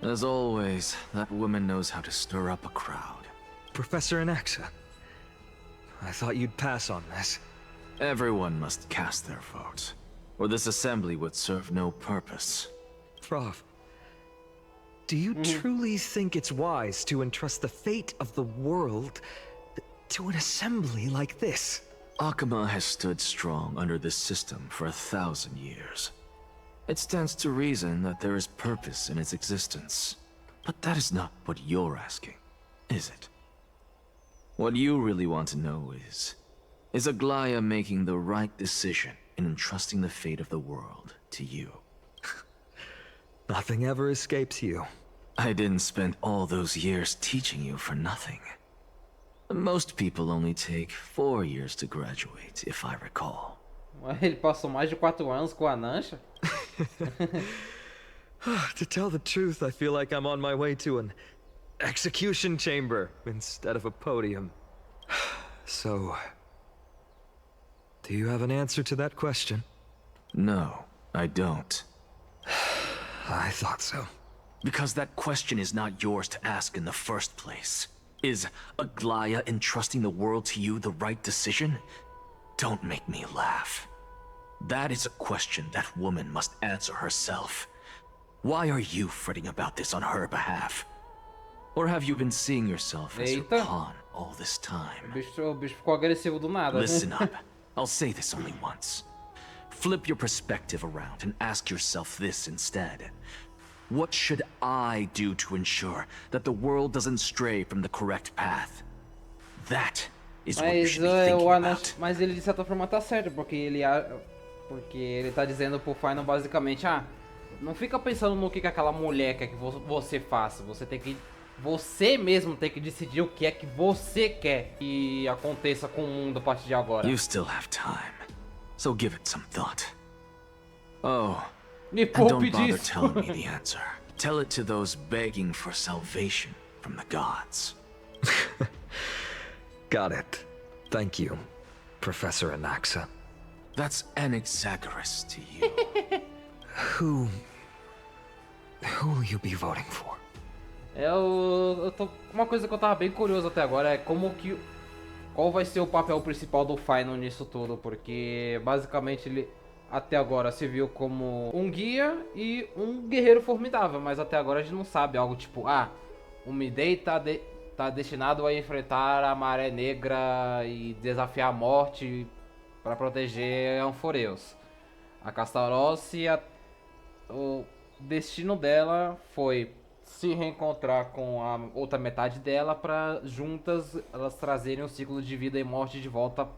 As always, that woman knows how to stir up a crowd. Professor Anaxa, I thought you'd pass on this. Everyone must cast their vote, or this assembly would serve no purpose. Prof, do you truly think it's wise to entrust the fate of the world to an assembly like this? Akama has stood strong under this system for 1,000 years. It stands to reason that there is purpose in its existence. But that is not what you're asking, is it? What you really want to know is Aglaia making the right decision in entrusting the fate of the world to you? Nothing ever escapes you. I didn't spend all those years teaching you for nothing. Most people only take 4 years to graduate, if I recall. Ele passou mais de 4 anos com a Nansha? To tell the truth, I feel like I'm on my way to an execution chamber instead of a podium. So, do you have an answer to that question? No, I don't. I thought so. Because that question is not yours to ask in the first place. Is Aglaia entrusting the world to you the right decision? Don't make me laugh. That is a question that woman must answer herself. Why are you fretting about this on her behalf? Or have you been seeing yourself as her pawn all this time? O bicho ficou agressivo do nada. Listen up. I'll say this only once. Flip your perspective around and ask yourself this instead. What should I do to ensure that the world doesn't stray from the correct path? That is what you should be thinking about. Mas ele de certa forma tá certo, porque ele tá dizendo pro Final basicamente, não fica pensando no que aquela mulher quer que você faça. Você mesmo tem que decidir o que é que você quer que aconteça com o mundo a partir de agora. You still have time, so give it some thought. Oh, Me and poupe don't bother disso. telling me the answer. Tell it to those begging for salvation from the gods. Got it. Thank you, Professor Anaxa. That's Anaxagoras to you. Who will you be voting for? Uma coisa que eu tava bem curioso até agora é qual vai ser o papel principal do Final nisso tudo, porque basicamente ele até agora se viu como um guia e um guerreiro formidável, mas até agora a gente não sabe algo tipo, o Midei tá destinado a enfrentar a Maré Negra e desafiar a morte para proteger Amphoreus. A Castarossi, o destino dela foi se reencontrar com a outra metade dela para juntas elas trazerem o ciclo de vida e morte de volta,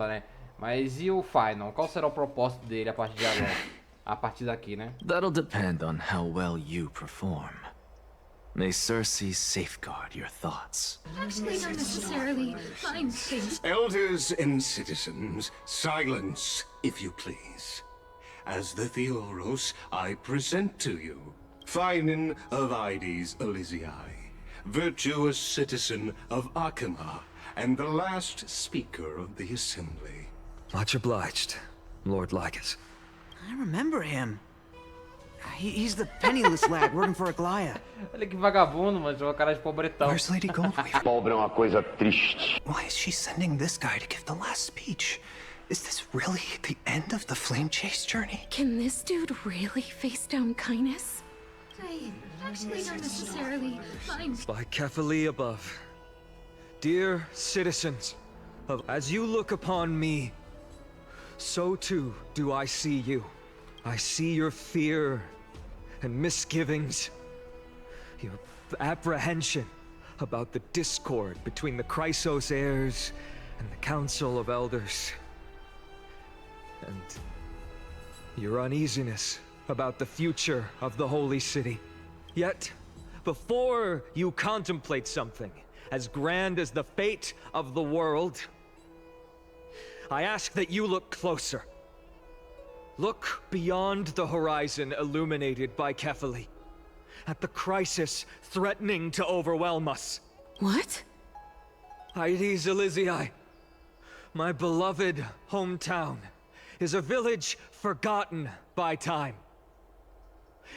né? Mas e o Final? Qual será o propósito dele a partir de agora? A partir daqui, né? That'll depend on how well you perform. May Cersei safeguard your thoughts. Actually, not necessarily. Fine, please. Elders and citizens, silence, if you please. As the Theoros, I present to you Finan of Ides Elysiae, virtuous citizen of Akima, and the last speaker of the assembly. Much obliged, Lord Lycus. I remember him. He's the penniless lad working for Aglaia. Olha que vagabundo, mano, uma cara de pobretão. Where's Lady Goldwave? Pobre é uma coisa triste. Why is she sending this guy to give the last speech? Is this really the end of the Flame Chase journey? Can this dude really face down kindness? Actually, not necessarily. Fine. By Kefali above, dear citizens, as you look upon me, so too do I see you. I see your fear and misgivings, your apprehension about the discord between the Chrysos heirs and the Council of Elders, and your uneasiness about the future of the Holy City. Yet, before you contemplate something as grand as the fate of the world, I ask that you look closer. Look beyond the horizon illuminated by Kefali, at the crisis threatening to overwhelm us. What? Ides Elysiae, my beloved hometown, is a village forgotten by time.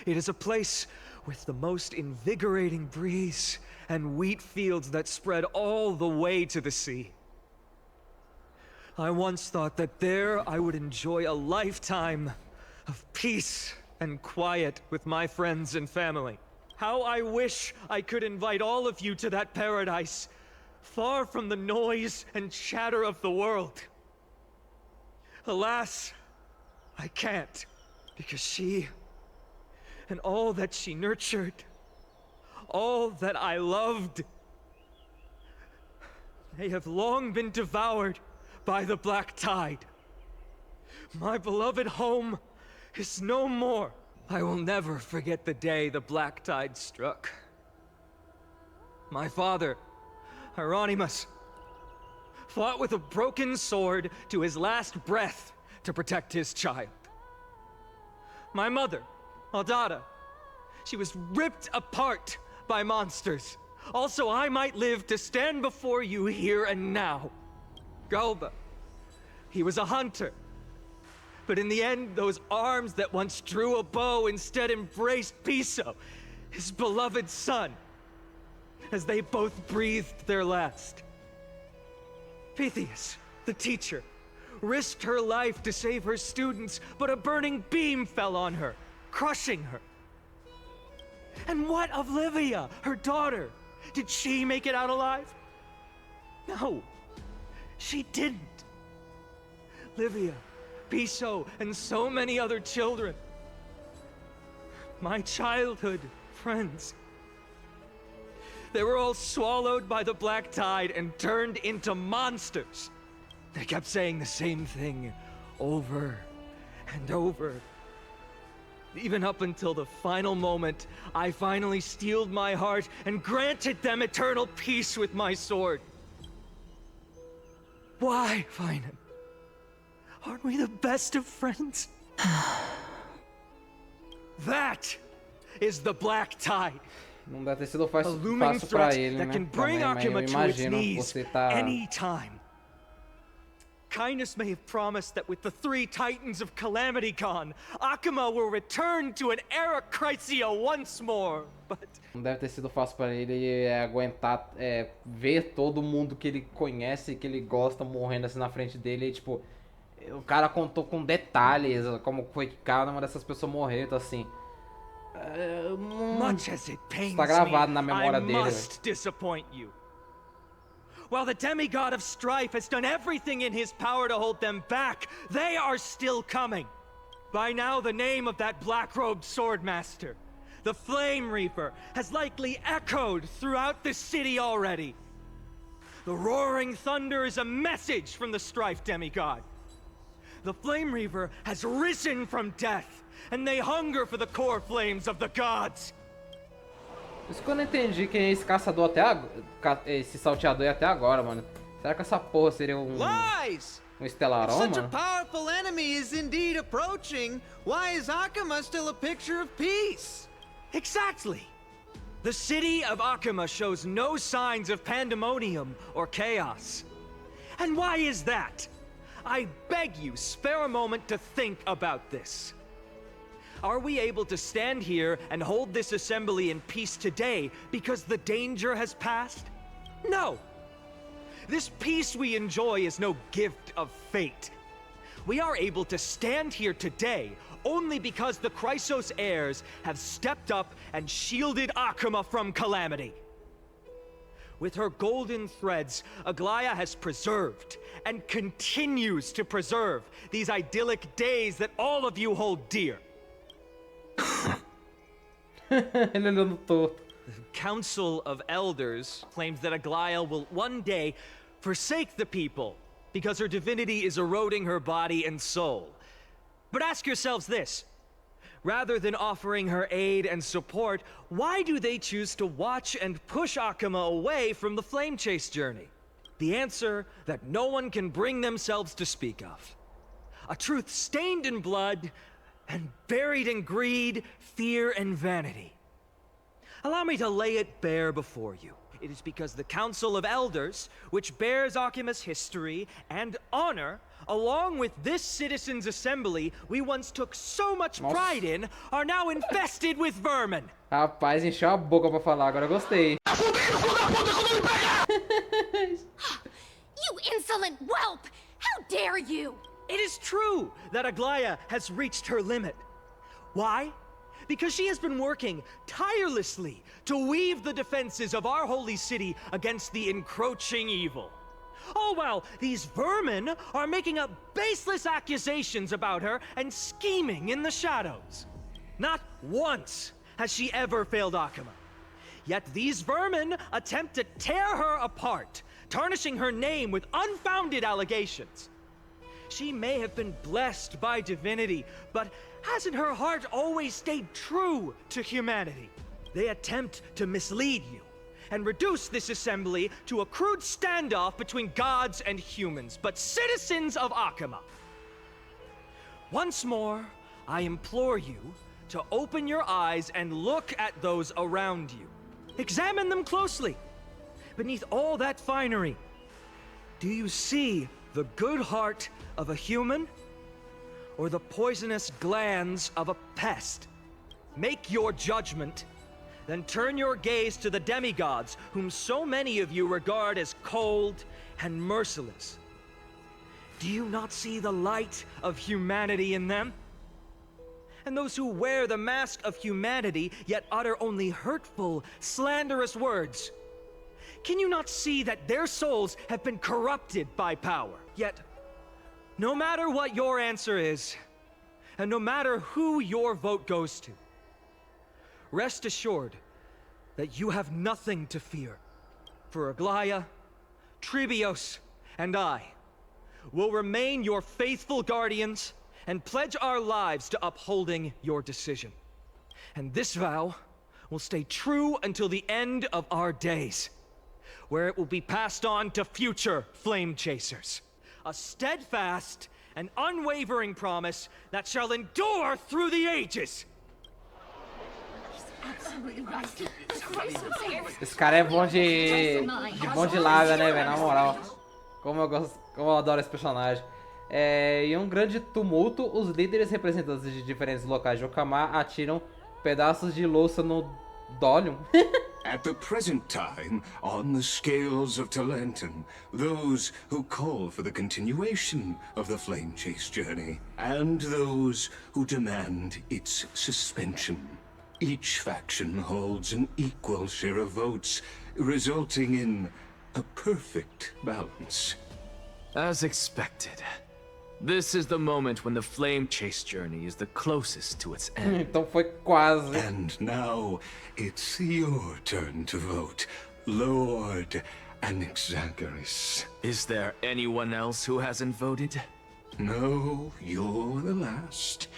It is a place with the most invigorating breeze and wheat fields that spread all the way to the sea. I once thought that there I would enjoy a lifetime of peace and quiet with my friends and family. How I wish I could invite all of you to that paradise, far from the noise and chatter of the world. Alas, I can't, because she and all that she nurtured, all that I loved, they have long been devoured by the black tide. My beloved home is no more. I will never forget the day the black tide struck. My father, Hieronymus, fought with a broken sword to his last breath to protect his child. My mother, Aldada, she was ripped apart by monsters. Also, I might live to stand before you here and now. Galba, he was a hunter. But in the end, those arms that once drew a bow instead embraced Piso, his beloved son, as they both breathed their last. Pythias, the teacher, risked her life to save her students, but a burning beam fell on her, crushing her. And what of Livia, her daughter? Did she make it out alive? No, she didn't. Livia, Piso, and so many other children. my childhood friends. They were all swallowed by the black tide and turned into monsters. They kept saying the same thing over and over. Even up until the final moment, I finally steeled my heart and granted them eternal peace with my sword. Why, Finan? Aren't we the best of friends? That is the black tide. Não deve ter sido fácil pra ele, né? Também, mas eu imagino você tá... Anytime. Kindness may have promised that with the 3 Titans of Calamity Gone, Akuma will return to an era Chrysia once more, but... Não deve ter sido fácil pra ele aguentar, ver todo mundo que ele conhece, que ele gosta, morrendo assim na frente dele, e, tipo... O cara contou com detalhes como foi que cada uma dessas pessoas morreu, então assim... Está gravado na memória dele. While the demigod of strife has done everything in his power to hold them back, they are still coming. By now, the name of that black-robed swordmaster, the Flame Reaper, has likely echoed throughout the city already. The roaring thunder is a message from the strife demigod. The Flame Reaper has risen from death, and they hunger for the core flames of the gods. Isso que eu não entendi quem é esse caçador esse salteador até agora, mano. Será que essa porra seria um Stellaron, mano? If such a powerful enemy is indeed approaching, why is Akuma still a picture of peace? Exactly. The city of Akuma shows no signs of pandemonium or chaos. And why is that? I beg you, spare a moment to think about this. Are we able to stand here and hold this assembly in peace today because the danger has passed? No! This peace we enjoy is no gift of fate. We are able to stand here today only because the Chrysos heirs have stepped up and shielded Akuma from calamity. With her golden threads, Aglaya has preserved and continues to preserve these idyllic days that all of you hold dear. The Council of Elders claims that Aglaya will one day forsake the people because her divinity is eroding her body and soul. But ask yourselves this. Rather than offering her aid and support, why do they choose to watch and push Akuma away from the Flame Chase journey? The answer that no one can bring themselves to speak of. A truth stained in blood and buried in greed, fear, and vanity. Allow me to lay it bare before you. It is because the Council of Elders, which bears Akuma's history and honor, along with this citizens' assembly we once took so much pride in, are now infested with vermin. Rapaz, encheu a boca pra falar, agora eu gostei. You insolent whelp! How dare you! It is true that Aglaya has reached her limit. Why? Because she has been working tirelessly to weave the defenses of our holy city against the encroaching evil. All while these vermin are making up baseless accusations about her and scheming in the shadows. Not once has she ever failed Akuma. Yet these vermin attempt to tear her apart, tarnishing her name with unfounded allegations. She may have been blessed by divinity, but hasn't her heart always stayed true to humanity? They attempt to mislead you and reduce this assembly to a crude standoff between gods and humans, but citizens of Akuma. Once more, I implore you to open your eyes and look at those around you. Examine them closely. Beneath all that finery, do you see the good heart of a human or the poisonous glands of a pest? Make your judgment, then turn your gaze to the demigods whom so many of you regard as cold and merciless. Do you not see the light of humanity in them? And those who wear the mask of humanity yet utter only hurtful, slanderous words. Can you not see that their souls have been corrupted by power? Yet, no matter what your answer is, and no matter who your vote goes to, rest assured that you have nothing to fear. For Aglaia, Trebios, and I will remain your faithful guardians and pledge our lives to upholding your decision. And this vow will stay true until the end of our days, where it will be passed on to future flame chasers. A steadfast and unwavering promise that shall endure through the ages. Esse cara é bom de lábia, né, velho? Na moral. Como eu adoro esse personagem. Em um grande tumulto, os líderes representantes de diferentes locais de Okamar atiram pedaços de louça no Dolium. At the present time, on the scales of Talentum, those who call for the continuation of the Flame Chase journey, and those who demand its suspension. Each faction holds an equal share of votes, resulting in a perfect balance. As expected. This is the moment when the Flame Chase journey is the closest to its end. Então foi quase. And now it's your turn to vote, Lord Anaxagoras. Is there anyone else who hasn't voted? No, you're the last.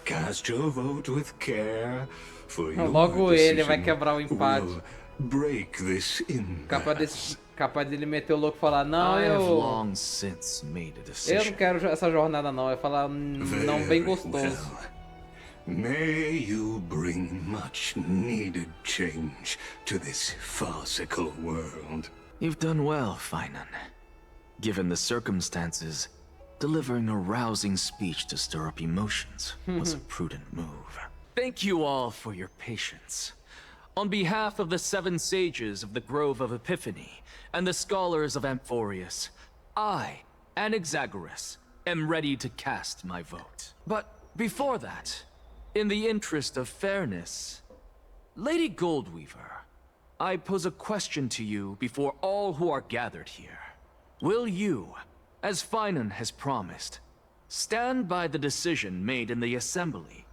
Cast your vote with care, for your Logo ele vai quebrar o empate. will break this impasse. Capaz dele meter o louco e falar, não, eu não quero essa jornada não, eu falar não bem gostoso. May you bring much needed change to this farcical world. You've done well, Finan. Given the circumstances, delivering a rousing speech to stir up emotions was a prudent move. Thank you all for your patience. On behalf of the 7 sages of the Grove of Epiphany and the scholars of Amphoreus, I, Anaxagoras, am ready to cast my vote. But before that, in the interest of fairness, Lady Goldweaver, I pose a question to you before all who are gathered here. Will you, as Finan has promised, stand by the decision made in the Assembly,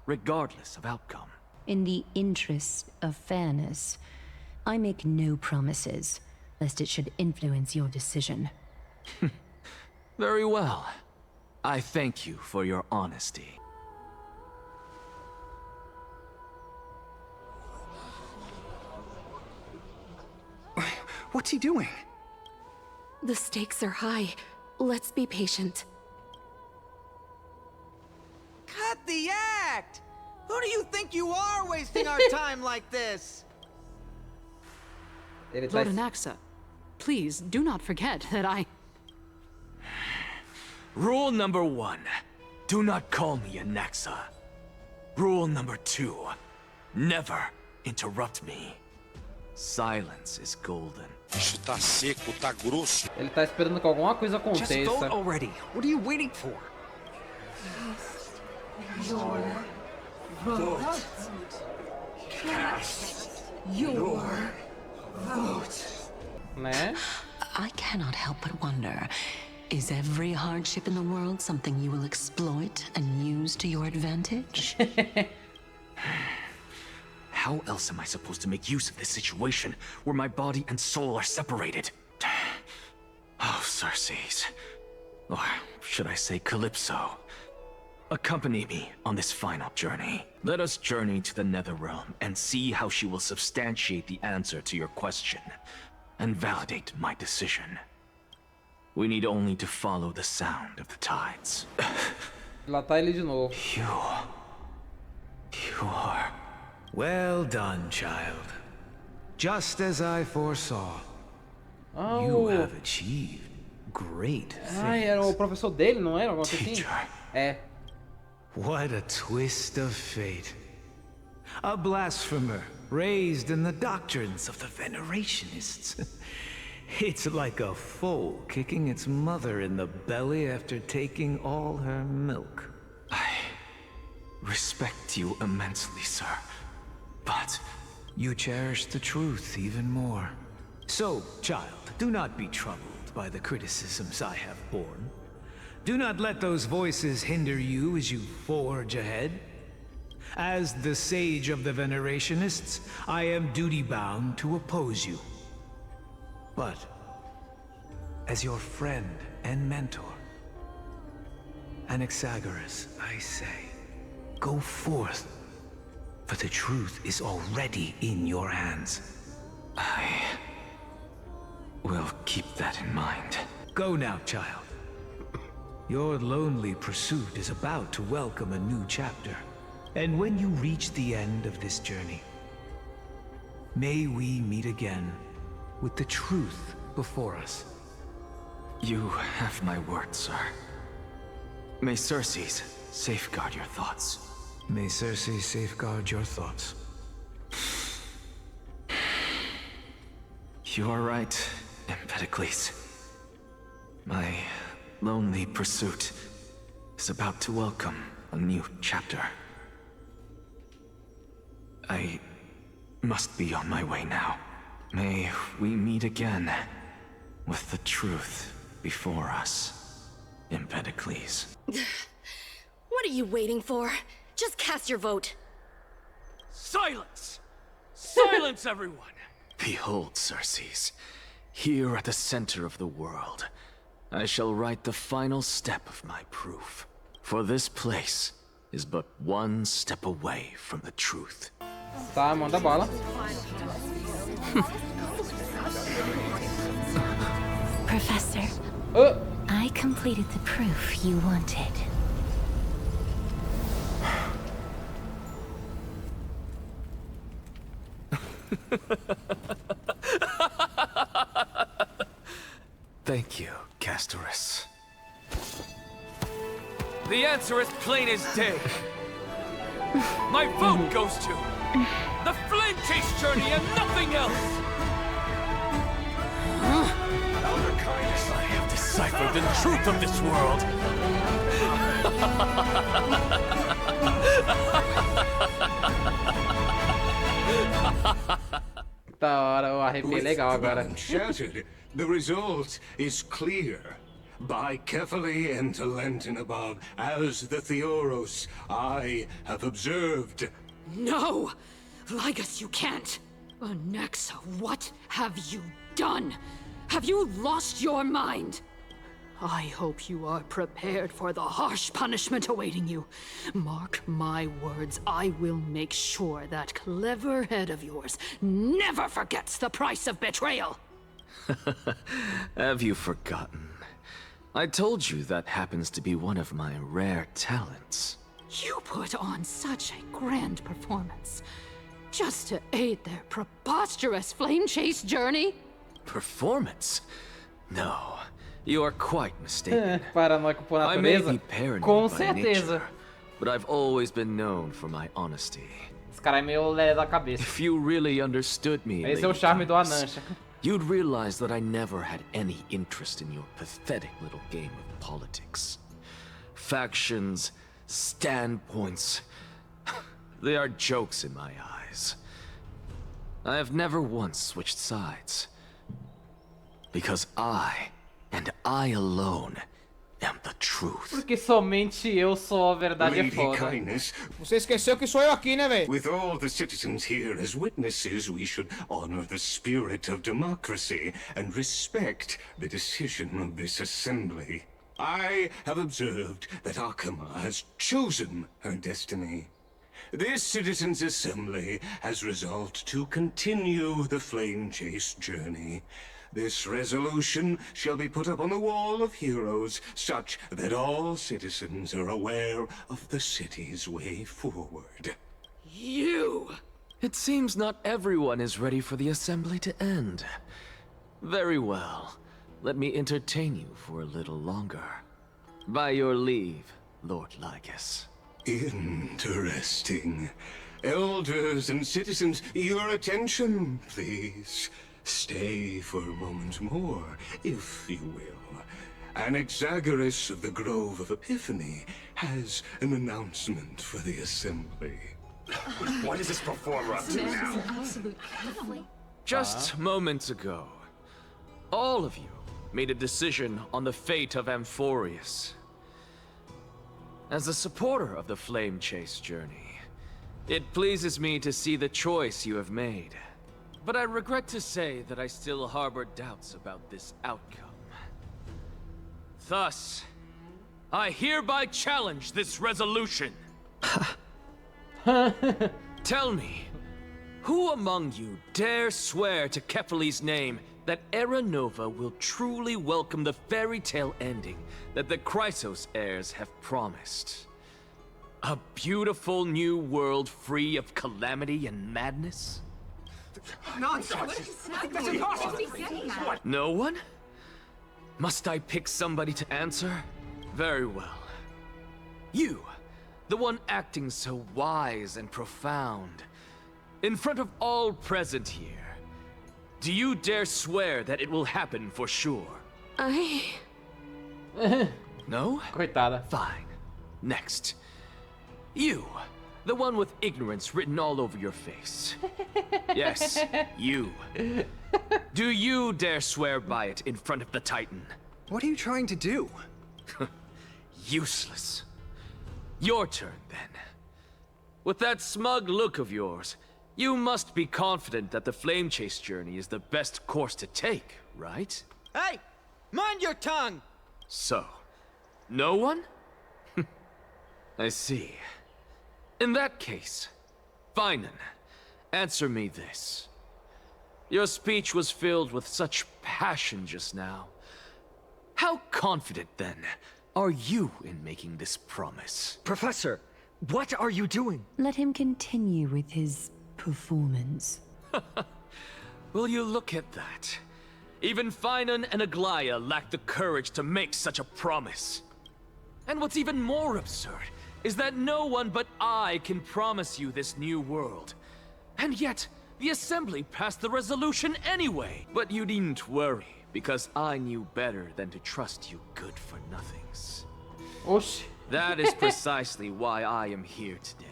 regardless of outcome? In the interest of fairness, I make no promises, lest it should influence your decision. Very well. I thank you for your honesty. What's he doing? The stakes are high. Let's be patient. Cut the act! Who do you think you are wasting our time like this? Lord Anaxa, please do not forget that I... Rule number 1. Do not call me Anaxa. Rule number 2. Never interrupt me. Silence is golden. Isso tá seco, tá grosso. Ele tá esperando que alguma coisa aconteça. Just vote already. What are you waiting for? Your vote. Cast your vote. Né? I cannot help but wonder, is every hardship in the world something you will exploit and use to your advantage? How else am I supposed to make use of this situation where my body and soul are separated? Oh, Circes. Or should I say Calypso? Accompany me on this final journey. Let us journey to the Netherrealm and see how she will substantiate the answer to your question and validate my decision. We need only to follow the sound of the tides. Lá tá ele de novo. You are... Well done, child. Just as I foresaw. Oh. You have achieved great things. Ah, era o professor dele, não era? Alguma coisa assim? É. What a twist of fate. A blasphemer raised in the doctrines of the Venerationists. It's like a foal kicking its mother in the belly after taking all her milk. I respect you immensely, sir. But you cherish the truth even more. So, child, do not be troubled by the criticisms I have borne. Do not let those voices hinder you as you forge ahead. As the Sage of the Venerationists, I am duty-bound to oppose you. But, as your friend and mentor, Anaxagoras, I say, go forth, for the truth is already in your hands. I will keep that in mind. Go now, child. Your lonely pursuit is about to welcome a new chapter. And when you reach the end of this journey, may we meet again with the truth before us. You have my word, sir. May Circes safeguard your thoughts. May Circe safeguard your thoughts. You are right, Empedocles. My lonely pursuit is about to welcome a new chapter. I must be on my way now. May we meet again with the truth before us, Empedocles. What are you waiting for? Just cast your vote. Silence! Silence, everyone! Behold, Circes, here at the center of the world, I shall write the final step of my proof. For this place is but one step away from the truth. Tá, manda bala. Professor, I completed the proof you wanted. Thank you, Castorus. The answer is plain as day. My vote goes to the Flame Chase Journey and nothing else! Elder Kindness, I have deciphered the truth of this world. Da hora, eu arrepiei legal agora. Shattered, the result is clear. By carefully enter Lenten above, as the Theoros I have observed. No! Lygus, you can't! Anaxa, what have you done? Have you lost your mind? I hope you are prepared for the harsh punishment awaiting you. Mark my words, I will make sure that clever head of yours never forgets the price of betrayal. Have you forgotten? I told you that happens to be one of my rare talents. You put on such a grand performance, just to aid their preposterous flame chase journey? Performance? No, you are quite mistaken. Paranoico por I may natureza? be paranoid Com by certeza. nature, but I've always been known for my honesty. Esse cara é meio lé da cabeça. If you really understood me, Esse é o Lady charme do Kindness, Anancha. you'd realize that I never had any interest in your pathetic little game of politics. Factions, standpoints, they are jokes in my eyes. I have never once switched sides. Because I, and I alone, am the truth. Porque somente eu sou a verdade é foda. Você esqueceu que sou eu aqui, né, velho? With all the citizens here as witnesses, we should honor the spirit of democracy and respect the decision of this assembly. I have observed that Akama has chosen her destiny. This citizens' assembly has resolved to continue the flame chase journey. This resolution shall be put up on the wall of heroes, such that all citizens are aware of the city's way forward. You! It seems not everyone is ready for the assembly to end. Very well. Let me entertain you for a little longer. By your leave, Lord Lygus. Interesting. Elders and citizens, your attention, please. Stay for a moment more, if you will. Anaxagoras of the Grove of Epiphany has an announcement for the assembly. What is this performer up to now? Just moments ago, all of you made a decision on the fate of Amphoreus. As a supporter of the Flame Chase journey, It pleases me to see the choice you have made. But I regret to say that I still harbor doubts about this outcome. Thus, I hereby challenge this resolution. Tell me, who among you dare swear to Kefali's name that Era Nova will truly welcome the fairy tale ending that the Chrysos heirs have promised? A beautiful new world free of calamity and madness? Nonsense! That's impossible! No one? Must I pick somebody to answer? Very well. You, the one acting so wise and profound. In front of all present here, do you dare swear that it will happen for sure? No? Coitada. Fine. Next. You, the one with ignorance written all over your face. Yes, you. Do you dare swear by it in front of the Titan? What are you trying to do? Useless. Your turn, then. With that smug look of yours, you must be confident that the Flame Chase journey is the best course to take, right? Hey! Mind your tongue! So, no one? I see. In that case, Finan, answer me this. Your speech was filled with such passion just now. How confident, then, are you in making this promise? Professor, what are you doing? Let him continue with his performance. Will you look at that? Even Finan and Aglaya lack the courage to make such a promise. And what's even more absurd is that no one but I can promise you this new world. And yet, the Assembly passed the resolution anyway. But you needn't worry, because I knew better than to trust you good-for-nothings. Oxi. That is precisely why I am here today.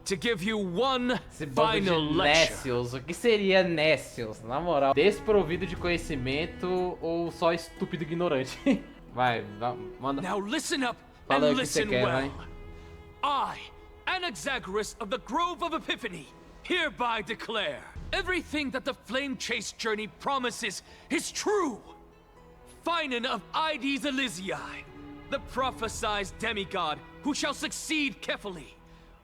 To give you one final lecture. Nécios. O que seria Nécios? Na moral, desprovido de conhecimento ou só estúpido ignorante? Vai, manda. Now listen up Fala and o que você listen quer, well. vai. I, Anaxagoras of the Grove of Epiphany, hereby declare everything that the Flame Chase journey promises is true. Finan of Ides Elysiae, the prophesied demigod who shall succeed Kefali,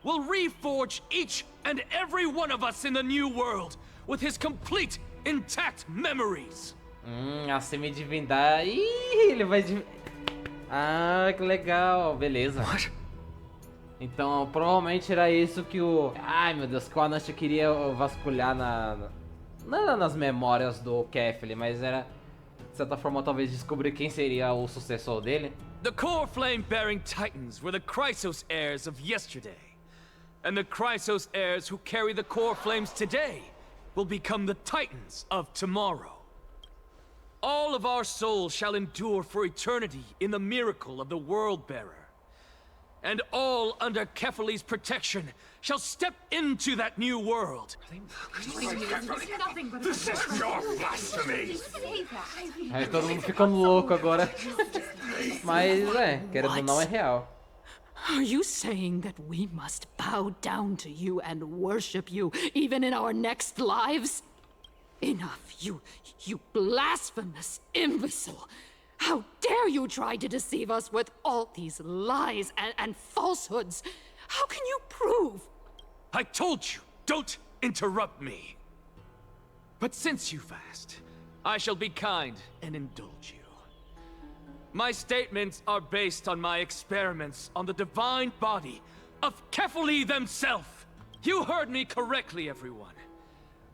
will reforge each and every one of us in the new world with his complete, intact memories. A semidivindade. Ih, ele vai. Ah, que legal, beleza. What? Então, provavelmente era isso que o. Ai meu Deus, que o Anastia queria vasculhar não era nas memórias do Kefali, mas era. De certa forma, talvez descobrir quem seria o sucessor dele. The core flame-bearing Titans were the Chrysos heirs of yesterday. And the Chrysos heirs who carry the core flames today will become the Titans of tomorrow. All of our souls shall endure for eternity in the miracle of the World-Bearer. And all under Kefali's protection shall step into that new world. This is pure blasphemy! Aí todo mundo ficando louco agora. Mas, querendo ou não, é real. Are you saying that we must bow down to you and worship you even in our next lives? Enough, you blasphemous imbecile! How dare you try to deceive us with all these lies and falsehoods? How can you prove? I told you, don't interrupt me. But since you've asked, I shall be kind and indulge you. My statements are based on my experiments on the divine body of Kefali themselves. You heard me correctly, everyone.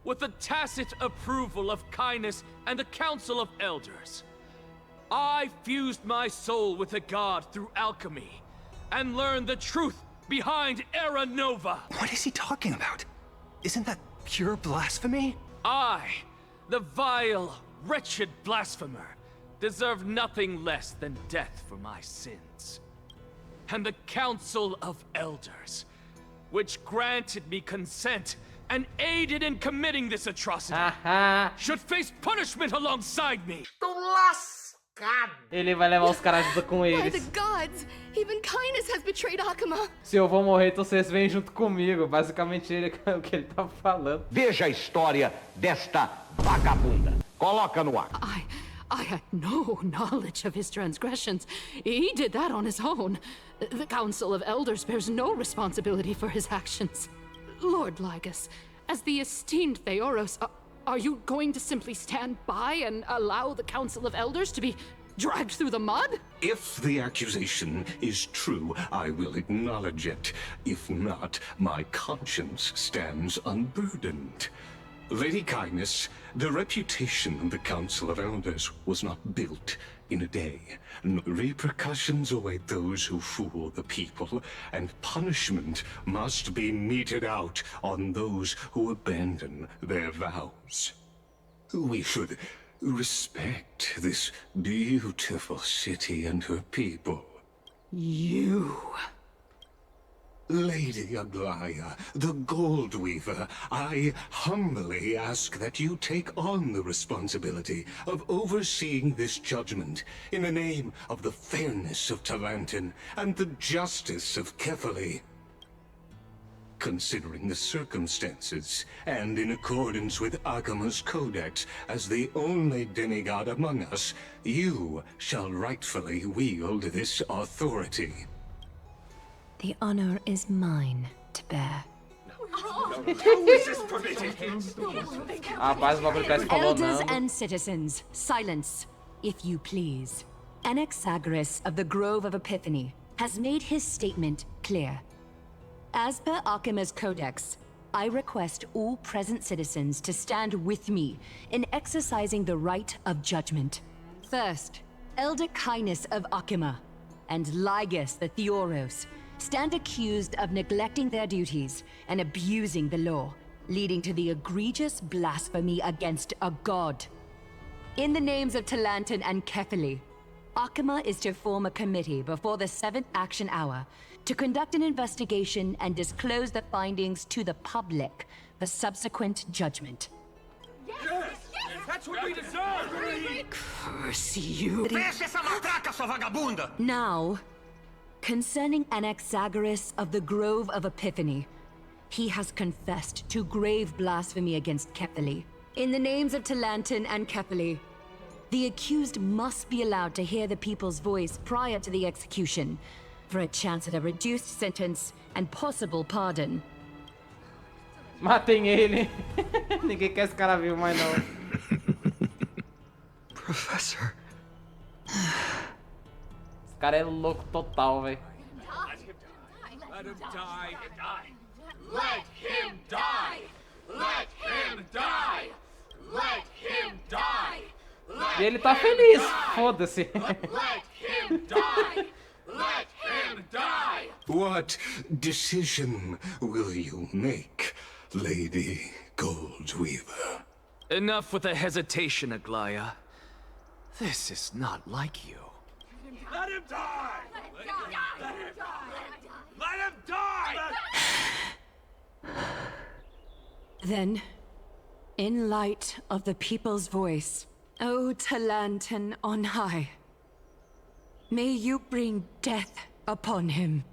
With the tacit approval of Kindness and the Council of Elders, I fused my soul with the god through alchemy and learned the truth behind Era Nova. What is he talking about? Isn't that pure blasphemy? I, the vile, wretched blasphemer, deserve nothing less than death for my sins. And the Council of Elders, which granted me consent and aided in committing this atrocity, should face punishment alongside me. Então Ele vai levar os caras junto com By the eles. gods, even kindness has betrayed Akuma. Se eu vou morrer, então vocês vêm junto comigo. Basicamente ele é o que ele tá falando. Veja a história desta vagabunda. Coloca no ar. I had no knowledge of his transgressions. He did that on his own. The Council of Elders bears no responsibility for his actions. Lord Lygus, as the esteemed Theoros, are you going to simply stand by and allow the Council of Elders to be dragged through the mud? If the accusation is true, I will acknowledge it. If not, my conscience stands unburdened. Lady Kindness, the reputation of the Council of Elders was not built in a day. Repercussions await those who fool the people, and punishment must be meted out on those who abandon their vows. We should respect this beautiful city and her people. You... Lady Aglaya, the Gold Weaver, I humbly ask that you take on the responsibility of overseeing this judgment in the name of the fairness of Talantin and the justice of Kefali. Considering the circumstances, and in accordance with Akuma's codex as the only demigod among us, you shall rightfully wield this authority. The honor is mine to bear. Elders and citizens, silence, if you please. Anaxagoras of the Grove of Epiphany has made his statement clear. As per Akuma's codex, I request all present citizens to stand with me in exercising the right of judgment. First, Elder Kindness of Akuma and Lygus the Theoros stand accused of neglecting their duties and abusing the law, leading to the egregious blasphemy against a god. In the names of Talantin and Kefali, Akuma is to form a committee before the 7th action hour to conduct an investigation and disclose the findings to the public for subsequent judgment. Yes! That's what we deserve! Curse you! Feche essa matraca, sua vagabunda! Now, concerning Anaxagoras of the Grove of Epiphany, he has confessed to grave blasphemy against Kefali. In the names of Talantin and Kefali, the accused must be allowed to hear the people's voice prior to the execution, for a chance at a reduced sentence and possible pardon. Matem ele. Ninguém quer esse cara vivo mais não. Professor. Esse cara é louco total, velho. Let him die. Let him die. Let him die. Let him die. E ele tá feliz. Foda-se. Let him die. Let him die. What decision will you make, Lady Goldweaver? Enough with the hesitation, Aglaya. This is not like you. Let him die. Let him die. Let him die. Then, in light of the people's voice, O Talantin on high, may you bring death upon him.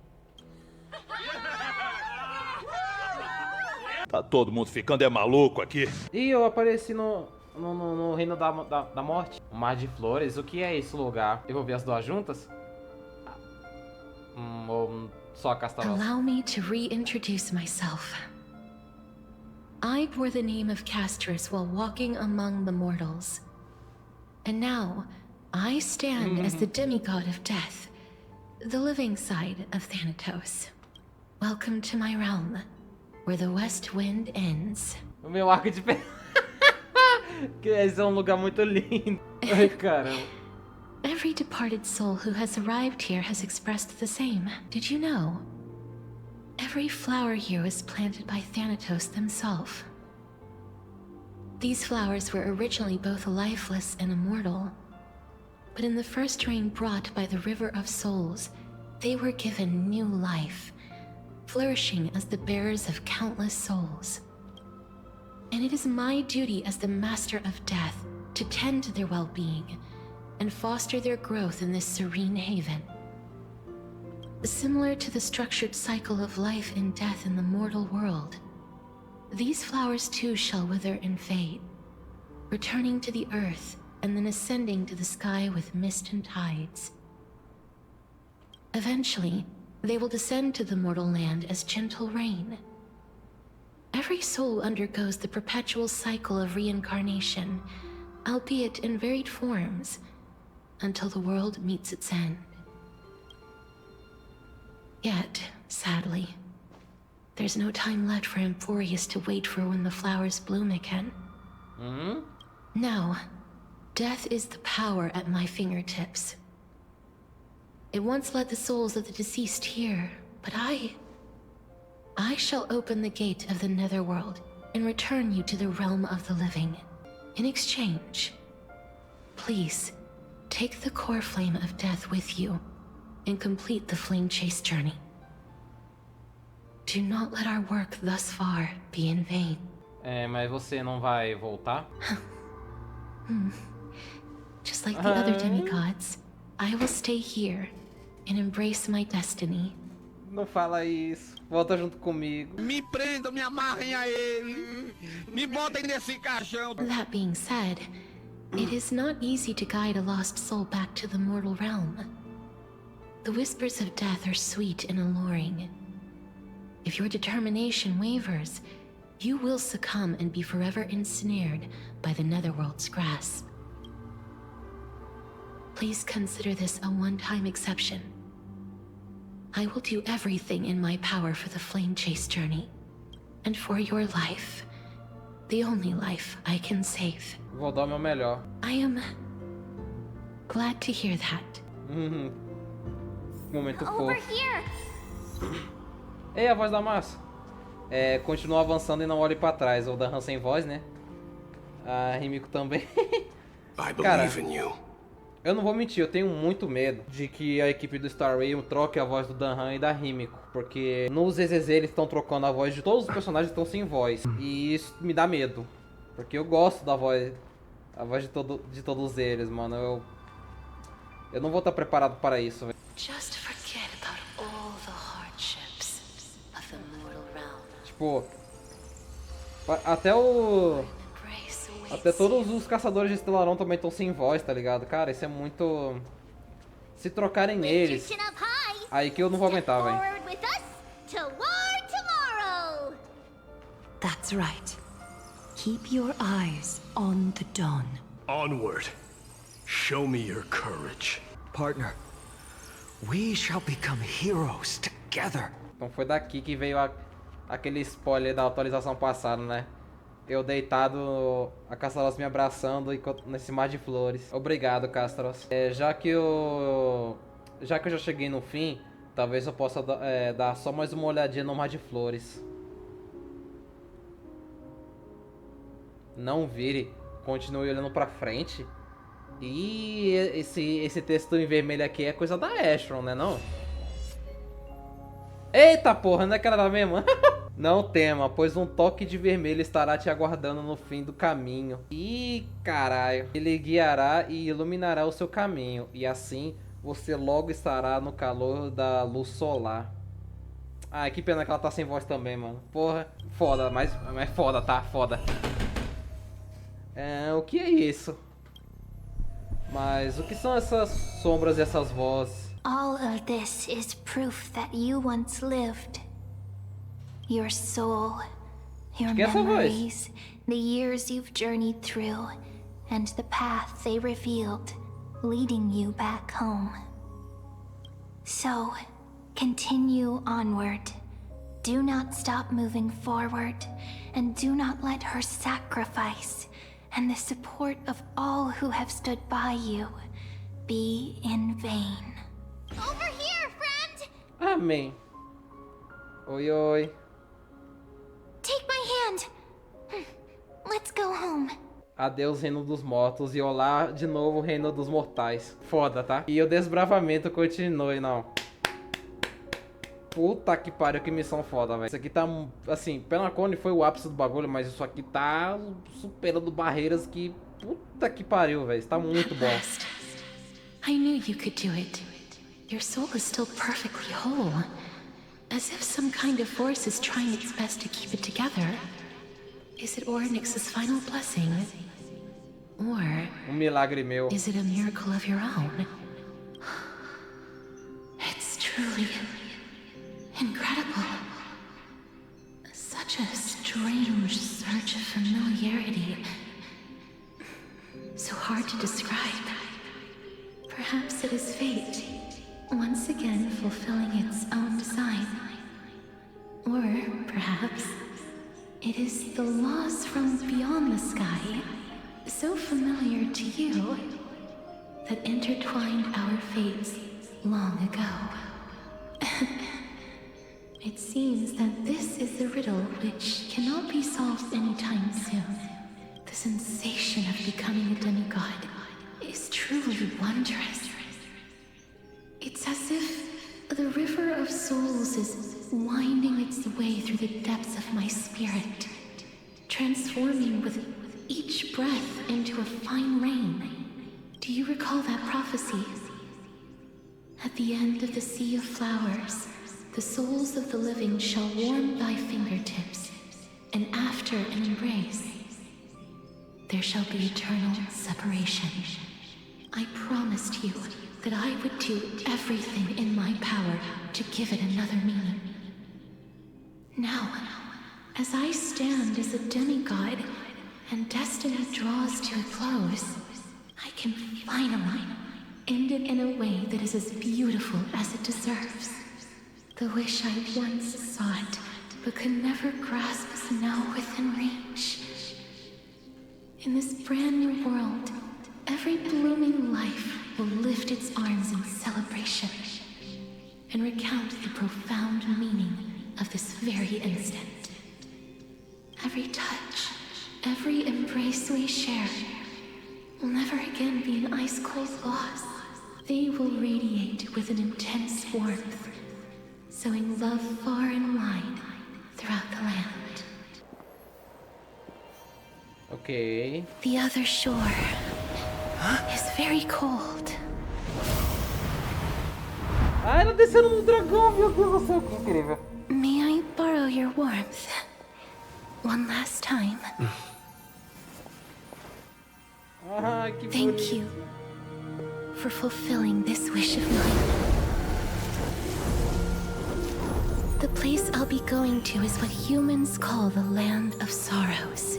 Tá todo mundo ficando maluco aqui. E eu apareci no Reino da Morte. Um mar de flores. O que é esse lugar? Eu vou ver as duas juntas? Ou só a Castarossa? Allow me to reintroduce myself. I bore the name of Castris while walking among the mortals. And now, I stand as the demigod of death, the living side of Thanatos. Welcome to my realm, where the west wind ends. O meu arco de pé. Que esse é um lugar muito lindo. Ai, caramba. Every departed soul who has arrived here has expressed the same. Did you know? Every flower here was planted by Thanatos themselves. These flowers were originally both lifeless and immortal. But in the first rain brought by the River of Souls, they were given new life, flourishing as the bearers of countless souls. And it is my duty as the Master of Death to tend to their well-being, and foster their growth in this serene haven. Similar to the structured cycle of life and death in the mortal world, these flowers too shall wither and fade, returning to the earth and then ascending to the sky with mist and tides. Eventually, they will descend to the mortal land as gentle rain. Every soul undergoes the perpetual cycle of reincarnation, albeit in varied forms, until the world meets its end. Yet, sadly, there's no time left for Amphoreus to wait for when the flowers bloom again. No, death is the power at my fingertips. It once led the souls of the deceased here, but I shall open the gate of the netherworld and return you to the realm of the living. In exchange, please, take the core flame of death with you and complete the flame chase journey. Do not let our work thus far be in vain. Mas você não vai voltar? Just like the other demigods, I will stay here and embrace my destiny. Não fala isso. Volta junto comigo. Me prendam, me amarrem a ele. Me botem nesse caixão. That being said, it is not easy to guide a lost soul back to the mortal realm. The whispers of death are sweet and alluring. If your determination wavers, you will succumb and be forever ensnared by the netherworld's grasp. Please consider this a one-time exception. I will do everything in my power for the flame chase journey. And for your life, the only life I can save. Vou dar o meu melhor. I am glad to hear that. Momento Over fofo. here. Ei, a voz da massa. Continua avançando e não olhe pra trás. O Dan sem voz, né? A Himiko também. Cara, eu não vou mentir, eu tenho muito medo de que a equipe do Star Rail troque a voz do Dan e da Himiko. Porque no ZZZ eles estão trocando a voz de todos os personagens que estão sem voz. E isso me dá medo. Porque eu gosto da voz. A voz de todos eles, mano. Eu não vou estar preparado para isso, velho. Just forget about all the hardships of the mortal realm. Tipo, até todos os caçadores de Estelarão também estão sem voz, tá ligado? Cara, isso é muito... Se trocarem neles, aí que eu não vou aguentar, velho. That's right. Keep your eyes on the dawn. Onward. Show me your courage. Partner, we shall become heroes together. Então foi daqui que veio aquele spoiler da atualização passada, né? Eu deitado, a Castaros me abraçando nesse mar de flores. Obrigado, Castaros. Já que eu já cheguei no fim, talvez eu possa dar só mais uma olhadinha no mar de flores. Não vire, continue olhando pra frente. E esse texto em vermelho aqui é coisa da Astron, né não? Eita porra, não é aquela da mesma? Não tema, pois um toque de vermelho estará te aguardando no fim do caminho. Ih, caralho. Ele guiará e iluminará o seu caminho. E assim, você logo estará no calor da luz solar. Ah, que pena que ela tá sem voz também, mano. Porra, foda, mas foda, tá? Foda. O que é isso? Mas o que são essas sombras e essas vozes? All of this is proof that you once lived. Your soul, your memories, the years you've journeyed through, and the path they revealed, leading you back home. So, continue onward. Do not stop moving forward, and do not let her sacrifice and the support of all who have stood by you be in vain. Over here, friend! Amém. Oi, oi. Take my hand. Let's go home. Adeus, Reino dos Mortos, e olá de novo, Reino dos Mortais. Foda, tá? E o desbravamento continue, não. Puta que pariu, que missão foda, velho. Isso aqui tá, assim, Penacone foi o ápice do bagulho, mas isso aqui tá superando barreiras que... Puta que pariu, velho. Isso tá muito bom. I knew you could do it. Your soul is still perfectly whole. As if some kind of force is trying its best to keep it together. Is it Ornyx's final blessing? Or milagre meu. Is it a miracle of your own? It's truly incredible. Such a strange surge of familiarity. So hard to describe. Perhaps it is fate, once again fulfilling its own design. Or perhaps it is the laws from beyond the sky, so familiar to you, that intertwined our fates long ago. It seems that this is the riddle which cannot be solved anytime soon. The sensation of becoming a demigod is truly wondrous. It's as if the river of souls is winding its way through the depths of my spirit, transforming with each breath into a fine rain. Do you recall that prophecy? At the end of the sea of flowers, the souls of the living shall warm thy fingertips, and after an embrace, there shall be eternal separation. I promised you that I would do everything in my power to give it another meaning. Now, as I stand as a demigod and destiny draws to a close, I can finally end it in a way that is as beautiful as it deserves. The wish I once sought, but could never grasp is now within reach. In this brand new world, every blooming life will lift its arms in celebration and recount the profound meaning of this very instant. Every touch, every embrace we share will never again be an ice-cold loss. They will radiate with an intense warmth, sowing love far and wide throughout the land. Ok. The other shore is very cold. Ah, ela descendo no dragão, meu Deus do céu, que incrível. May I borrow your warmth one last time? Ah, que Thank you for fulfilling this wish of mine. The place I'll be going to is what humans call the Land of Sorrows.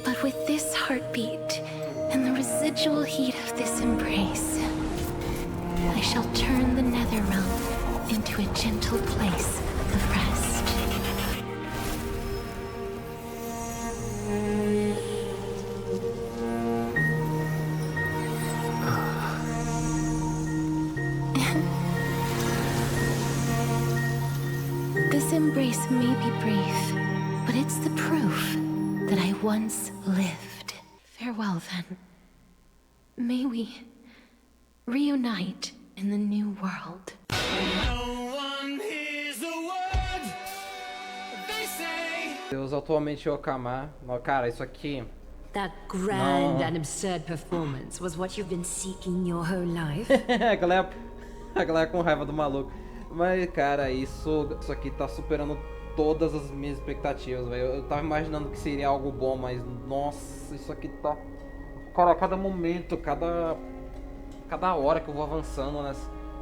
But with this heartbeat and the residual heat of this embrace, I shall turn the Netherrealm into a gentle place of rest. This embrace may be brief, but it's the proof that I once lived. Farewell, then. May we reunite in the new world. Deus, atualmente Okama. Cara, isso aqui... That grand and absurd performance was what you've been seeking your whole life? a galera com raiva do maluco. Mas, cara, isso aqui tá superando todas as minhas expectativas, velho. Eu tava imaginando que seria algo bom, mas nossa, isso aqui tá... Cara, a cada momento, cada hora que eu vou avançando, né,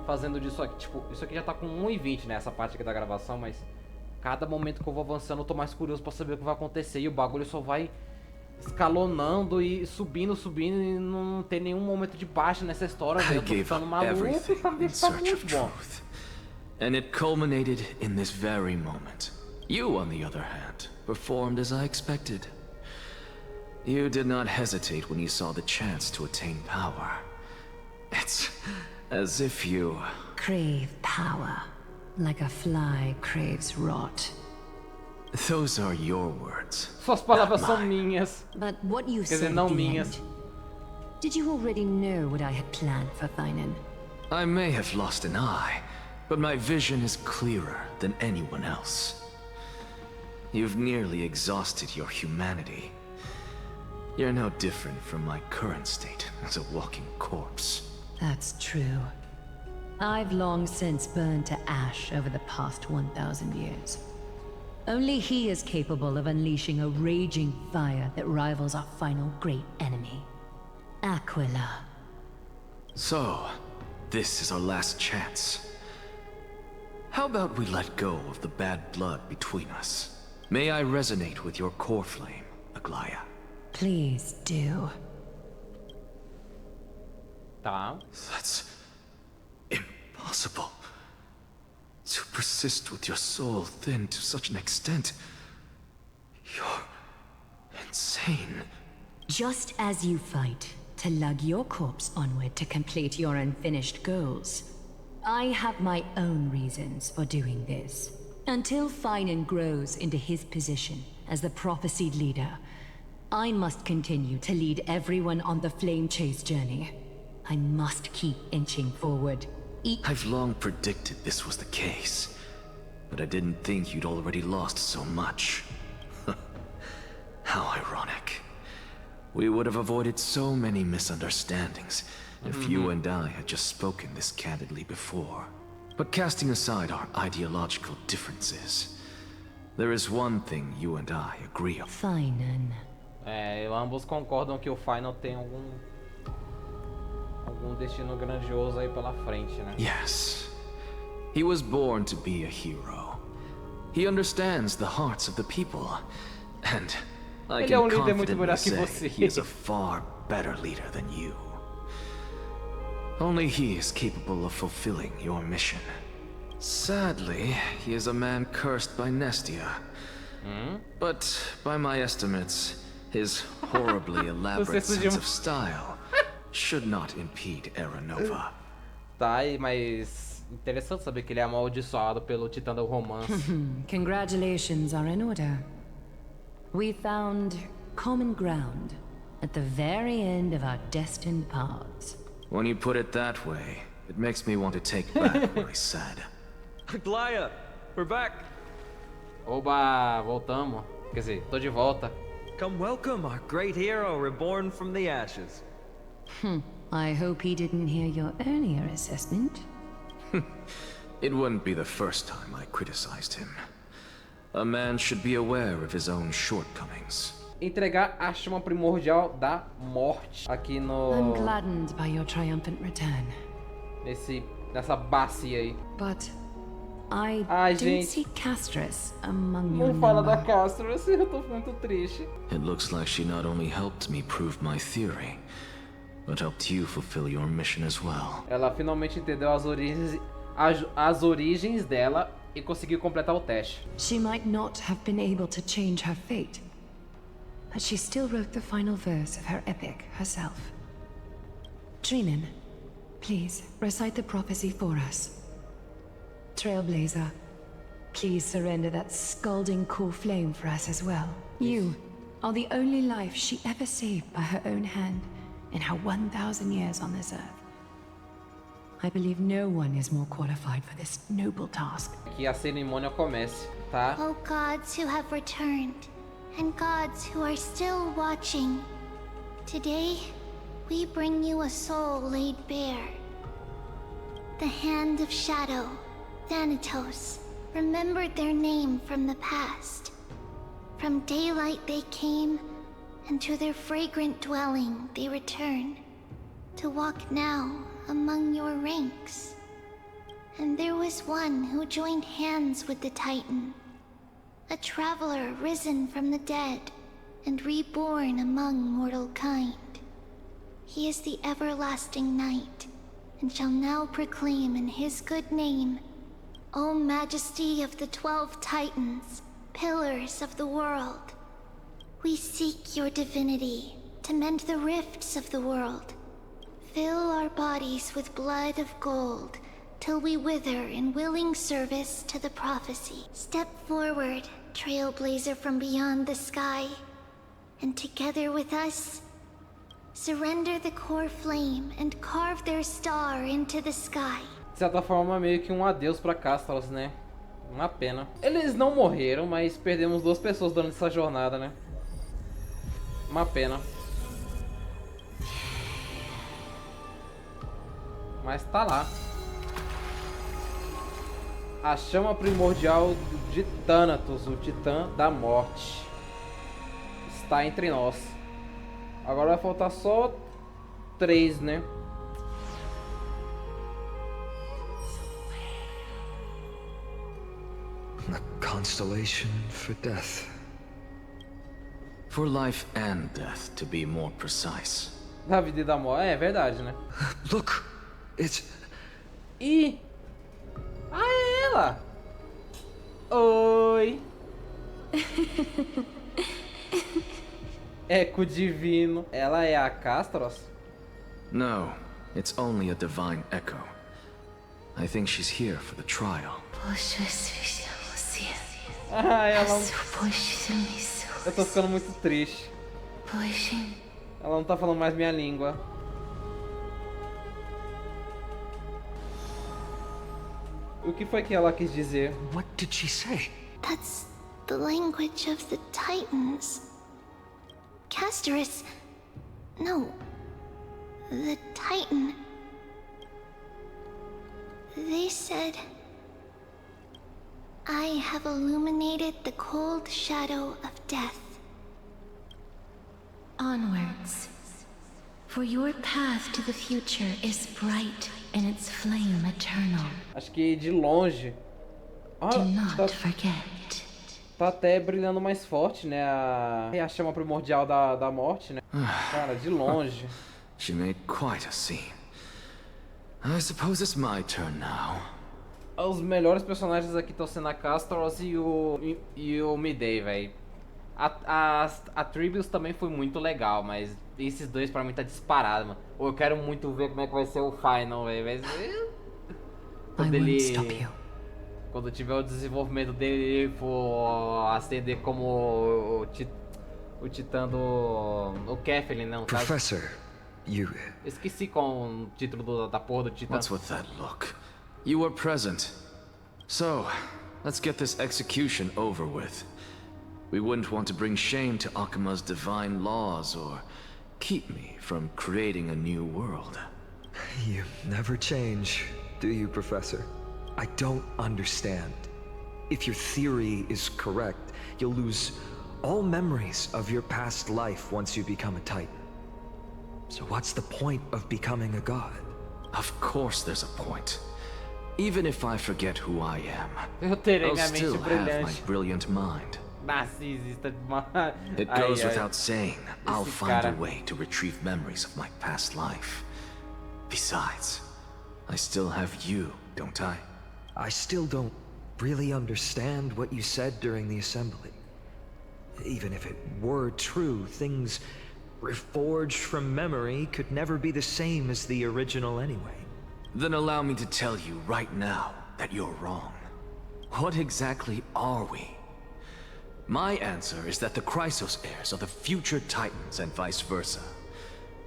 fazendo disso aqui, tipo, isso aqui já tá com 1:20, né, essa parte aqui da gravação, mas cada momento que eu vou avançando eu tô mais curioso pra saber o que vai acontecer, e o bagulho só vai escalonando e subindo, e não tem nenhum momento de baixa nessa história, velho. Eu tô ficando maluco, e tá muito bom. And it culminated in this very moment. You, on the other hand, performed as I expected. You did not hesitate when you saw the chance to attain power. It's as if you... Crave power, like a fly craves rot. Those are your words. Suas palavras são minhas. But what you Quer said dizer, não at the minhas. end, did you already know what I had planned for Finan? I may have lost an eye, but my vision is clearer than anyone else. You've nearly exhausted your humanity. You're no different from my current state as a walking corpse. That's true. I've long since burned to ash over the past 1,000 years. Only he is capable of unleashing a raging fire that rivals our final great enemy, Aquila. So, this is our last chance. How about we let go of the bad blood between us? May I resonate with your core flame, Aglaya? Please do. Tá. That's impossible. To persist with your soul thinned to such an extent. You're insane. Just as you fight to lug your corpse onward to complete your unfinished goals, I have my own reasons for doing this. Until Finan grows into his position as the prophesied leader, I must continue to lead everyone on the flame chase journey. I must keep inching forward. I've long predicted this was the case, but I didn't think you'd already lost so much. How ironic. We would have avoided so many misunderstandings if you and I had just spoken this candidly before. But casting aside our ideological differences, there is one thing you and I agree on. Finan. Ambos concordam que o Final tem algum destino grandioso aí pela frente, né? Yes. He was born to be a hero. He understands the hearts of the people, and I can confidently say he is a far better leader than you. Only he is capable of fulfilling your mission. Sadly, he is a man cursed by Nestia. But by my estimates, his horribly elaborate sense of style should not impede Era Nova. Tá, mas interessante saber que ele é amaldiçoado pelo Titã do Romance. Congratulations are in order. We found common ground at the very end of our destined paths. When you put it that way, it makes me want to take back what I said. Aglaya, we're back. Oba, voltamos. Quer dizer, tô de volta. Come welcome our great hero reborn from the ashes. I hope he didn't hear your earlier assessment. It wouldn't be the first time I criticized him. A man should be aware of his own shortcomings. Entregar a chama primordial da morte aqui no... I'm gladdened by your triumphant return. Nessa bacia aí. But I don't see Castress among your Não fala da Castress, eu tô muito triste. It looks like she not only helped me prove my theory, but helped you fulfill your mission as well. Ela finalmente entendeu as origens dela e conseguiu completar o teste. She might not have been able to change her fate, but she still wrote the final verse of her epic herself. Trinan, please recite the prophecy for us. Trailblazer, please surrender that scalding core flame for us as well. You are the only life she ever saved by her own hand in her 1,000 years on this earth. I believe no one is more qualified for this noble task. Que a cerimônia comece, tá? Oh gods who have returned, and gods who are still watching. Today, we bring you a soul laid bare. The Hand of Shadow, Thanatos, remembered their name from the past. From daylight they came, and to their fragrant dwelling they return, to walk now among your ranks. And there was one who joined hands with the Titan, a traveler risen from the dead and reborn among mortal kind. He is the everlasting night, and shall now proclaim in his good name, O Majesty of the 12 Titans, pillars of the world. We seek your divinity to mend the rifts of the world. Fill our bodies with blood of gold, till we wither in willing service to the prophecy. Step forward, trailblazer from beyond the sky, and together with us, surrender the core flame and carve their star into the sky. De certa forma, meio que um adeus pra Castalos, né? Uma pena. Eles não morreram, mas perdemos 2 pessoas durante essa jornada, né? Uma pena. Mas tá lá. A chama primordial de Thanatos, o Titã da Morte, está entre nós. Agora vai faltar só 3, né? A constellation for death. For life and death, to be more precise. Da vida e da morte. É verdade, né? Look, it's... Ih! Ah, é ela! Oi! Eco divino. Ela é a Castros? No, it's only a divine echo. I think she's here for the trial. Ah, ela... Eu tô ficando muito triste. Ela não tá falando mais minha língua. O que foi que ela quis dizer? What did she say? That's the language of the Titans. Castorus... No. The Titan. They said... I have illuminated the cold shadow of death. Onwards. For your path to the future is bright and its flame eternal. Acho que de longe. Do not forget. Tá até brilhando mais forte, né? A chama primordial da morte, né? Cara, de longe. She made quite a scene. I suppose it's my turn now. Os melhores personagens aqui estão sendo a Castros e o Midday, velho. A Trivius também foi muito legal, mas esses dois pra mim tá disparado, mano. Eu quero muito ver como é que vai ser o final, velho. Quando tiver o desenvolvimento dele for ascender como o Titã do... O Keflin, não, tá? Professor, you... Esqueci com o título da porra do Titã. What's with that look? You were present. So, let's get this execution over with. We wouldn't want to bring shame to Akima's divine laws or keep me from creating a new world. You never change, do you, Professor? I don't understand. If your theory is correct, you'll lose all memories of your past life once you become a Titan. So what's the point of becoming a god? Of course there's a point. Even if I forget who I am, I'll still have my brilliant mind. It goes without saying, I'll find a way to retrieve memories of my past life. Besides, I still have you, don't I? I still don't really understand what you said during the assembly. Even if it were true, things reforged from memory could never be the same as the original anyway. Then allow me to tell you right now that you're wrong. What exactly are we? My answer is that the Chrysos heirs are the future Titans and vice versa.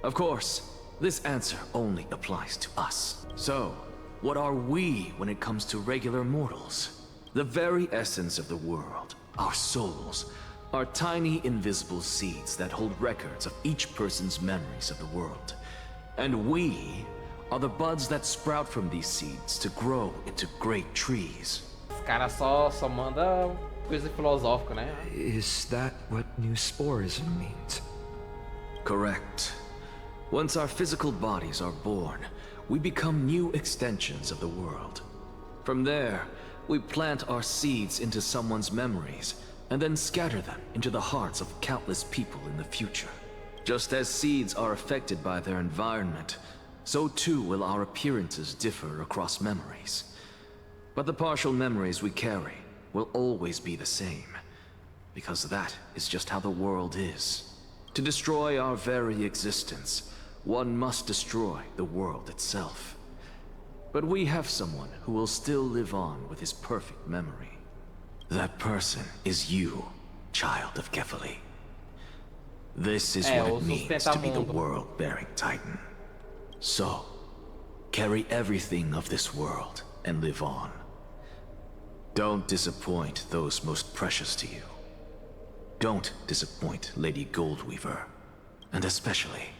Of course, this answer only applies to us. So, what are we when it comes to regular mortals? The very essence of the world, our souls, are tiny invisible seeds that hold records of each person's memories of the world. And we are the buds that sprout from these seeds to grow into great trees. Os caras só manda coisa filosófica, né? Is that what new sporism means? Correct. Once our physical bodies are born, we become new extensions of the world. From there, we plant our seeds into someone's memories and then scatter them into the hearts of countless people in the future. Just as seeds are affected by their environment, so too will our appearances differ across memories. But the partial memories we carry will always be the same, because that is just how the world is. To destroy our very existence, one must destroy the world itself. But we have someone who will still live on with his perfect memory. That person is you, child of Kefali. This is what it means to be the world-bearing Titan. So, carry everything of this world and live on. Don't disappoint those most precious to you. Don't disappoint Lady Goldweaver. And especially,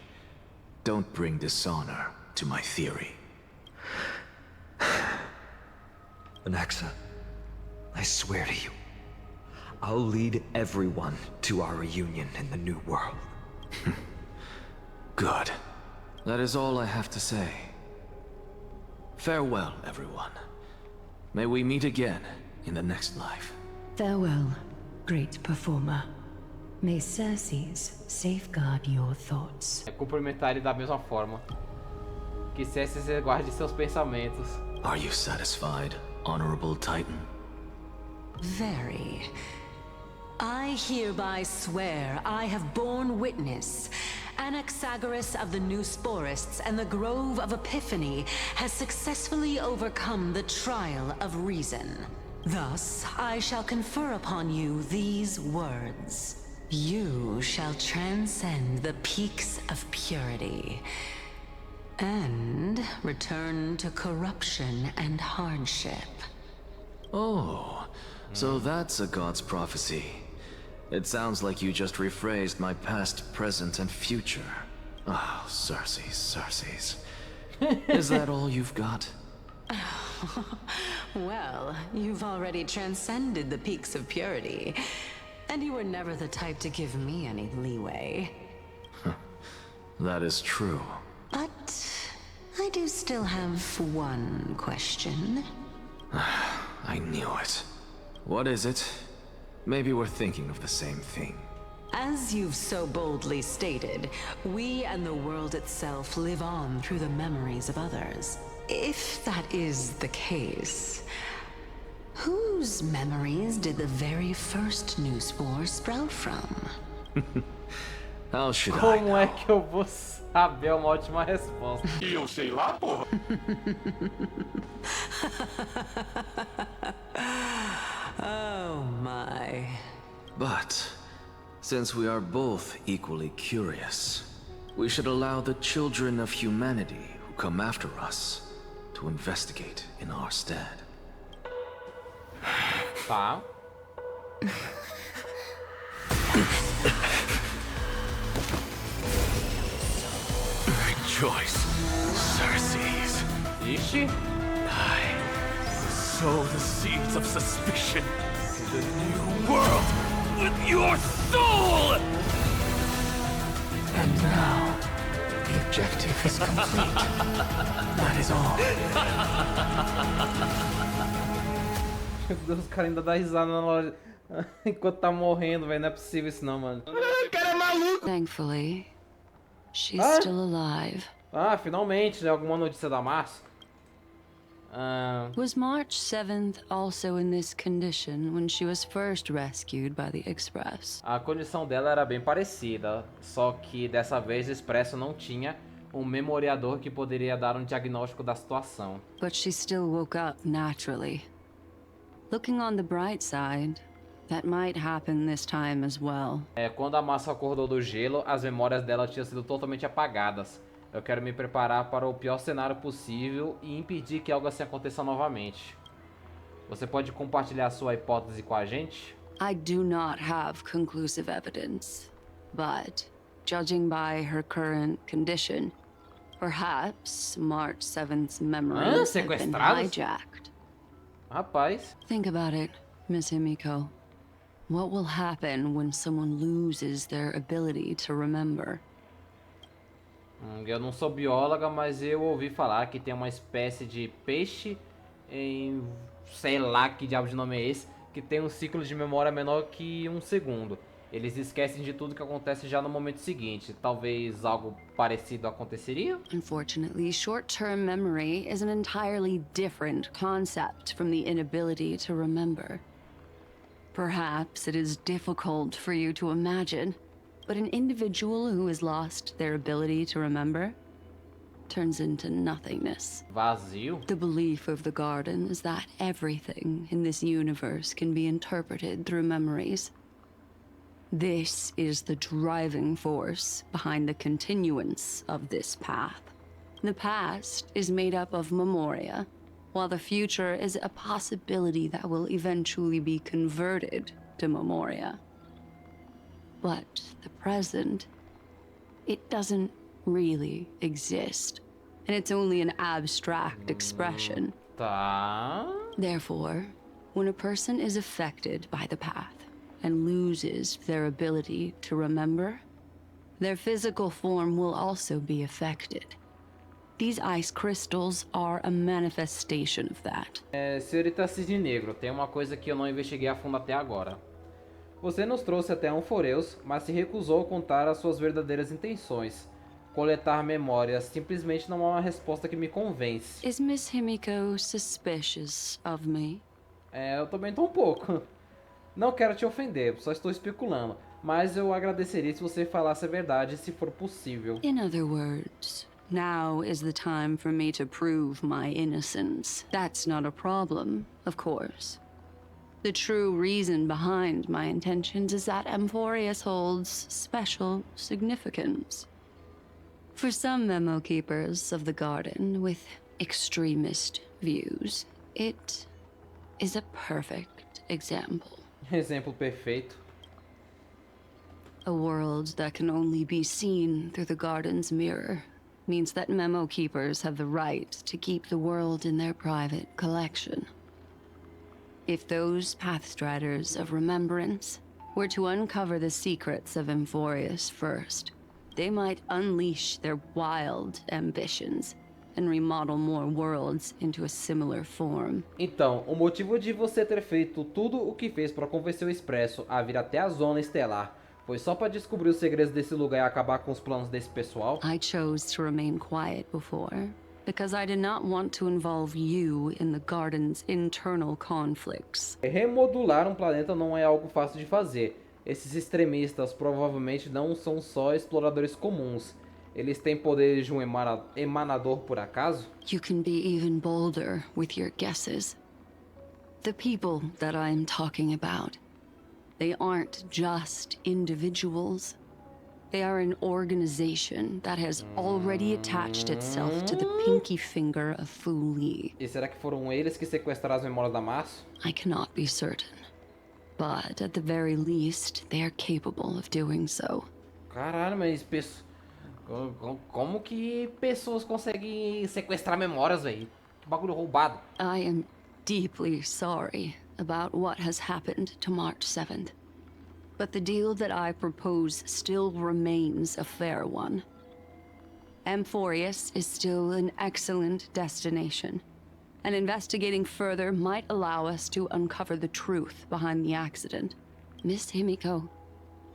don't bring dishonor to my theory. Anaxa, I swear to you, I'll lead everyone to our reunion in the new world. Good. That is all I have to say. Farewell, everyone. May we meet again in the next life. Farewell, great performer. May Circes safeguard your thoughts. É cumprimentar ele da mesma forma. Que Circes guarde seus pensamentos. Are you satisfied, Honorable Titan? Very. I hereby swear I have borne witness. Anaxagoras of the New Sporists and the Grove of Epiphany has successfully overcome the trial of reason. Thus, I shall confer upon you these words. You shall transcend the peaks of purity and return to corruption and hardship. Oh, so that's a god's prophecy. It sounds like you just rephrased my past, present, and future. Oh, Circes. Is that all you've got? Well, you've already transcended the peaks of purity, and you were never the type to give me any leeway. That is true. But I do still have one question. I knew it. What is it? Maybe we're thinking of the same thing. As you've so boldly stated, we and the world itself live on through the memories of others. If that is the case, whose memories did the very first new spore sprout from? How should I Como é que eu vou saber uma ótima resposta? Eu sei lá, porra. Oh my. But, since we are both equally curious, we should allow the children of humanity who come after us to investigate in our stead. Tá. Rejoice, Circes. Ixi. Sow the seeds of suspicion in the new world with your soul! And now, the objective is complete. That is all. Meu Deus, o cara ainda dá risada na loja enquanto tá morrendo, velho. Não é possível isso não, mano. Thankfully, she's Ah. still alive. Ah, finalmente, né? Alguma notícia da Márcia? Was March 7th also in this condition when she was first rescued by the Express? A condição dela era bem parecida, só que dessa vez o Expresso não tinha um memoriador que poderia dar um diagnóstico da situação. But she still woke up naturally. Looking on the bright side, that might happen this time as well. Quando a Márcia acordou do gelo, as memórias dela tinham sido totalmente apagadas. Eu quero me preparar para o pior cenário possível e impedir que algo assim aconteça novamente. Você pode compartilhar sua hipótese com a gente? I do not have conclusive evidence, but judging by her current condition, perhaps March 7th's memories have been hijacked. Rapaz. Think about it, Miss Himiko. What will happen when someone loses their ability to remember? Eu não sou bióloga, mas eu ouvi falar que tem uma espécie de peixe em... sei lá que diabo de nome é esse, que tem um ciclo de memória menor que 1 segundo. Eles esquecem de tudo que acontece já no momento seguinte. Talvez algo parecido aconteceria? Unfortunately, short-term memory is an entirely different concept from the inability to remember. Perhaps it is difficult for you to imagine, but an individual who has lost their ability to remember turns into nothingness. Vazio? The belief of the Garden is that everything in this universe can be interpreted through memories. This is the driving force behind the continuance of this path. The past is made up of memoria, while the future is a possibility that will eventually be converted to memoria. But the present, it doesn't really exist, and it's only an abstract expression. Tá. Therefore, when a person is affected by the path and loses their ability to remember, their physical form will also be affected. These ice crystals are a manifestation of that. Senhorita Cisne Negro, tem uma coisa que eu não investiguei a fundo até agora. Você nos trouxe até Amphoreus, mas se recusou a contar as suas verdadeiras intenções. Coletar memórias simplesmente não é uma resposta que me convence. Is Miss Himiko suspicious of me? Eu também tô um pouco. Não quero te ofender, só estou especulando. Mas eu agradeceria se você falasse a verdade, se for possível. In other words, now is the time for me to prove my innocence. That's not a problem, of course. The true reason behind my intentions is that Amphoreus holds special significance. For some memo keepers of the garden with extremist views, it is a perfect example. Exemplo perfeito. A world that can only be seen through the garden's mirror means that memo keepers have the right to keep the world in their private collection. If those pathstriders of remembrance were to uncover the secrets of Amphoreus first, they might unleash their wild ambitions and remodel more worlds into a similar form. Então, o motivo de você ter feito tudo o que fez para convencer o Expresso a vir até a Zona Estelar foi só para descobrir os segredos desse lugar e acabar com os planos desse pessoal? I chose to remain quiet before, because I did not want to involve you in the garden's internal conflicts. Remodular um planeta não é algo fácil de fazer. Esses extremistas provavelmente não são só exploradores comuns. Eles têm poderes de um emanador por acaso? You can be even bolder with your guesses. The people that I'm talking about, they aren't just individuals. They are an organization that has already attached itself to the pinky finger of Fu Li. E será que foram eles que sequestraram as memórias da Março? I cannot be certain. But at the very least, they are capable of doing so. Caralho, mas como que pessoas conseguem sequestrar memórias, velho? Que bagulho roubado. I am deeply sorry about what has happened to March 7th. But the deal that I propose still remains a fair one. Amphoreus is still an excellent destination, and investigating further might allow us to uncover the truth behind the accident. Miss Himiko,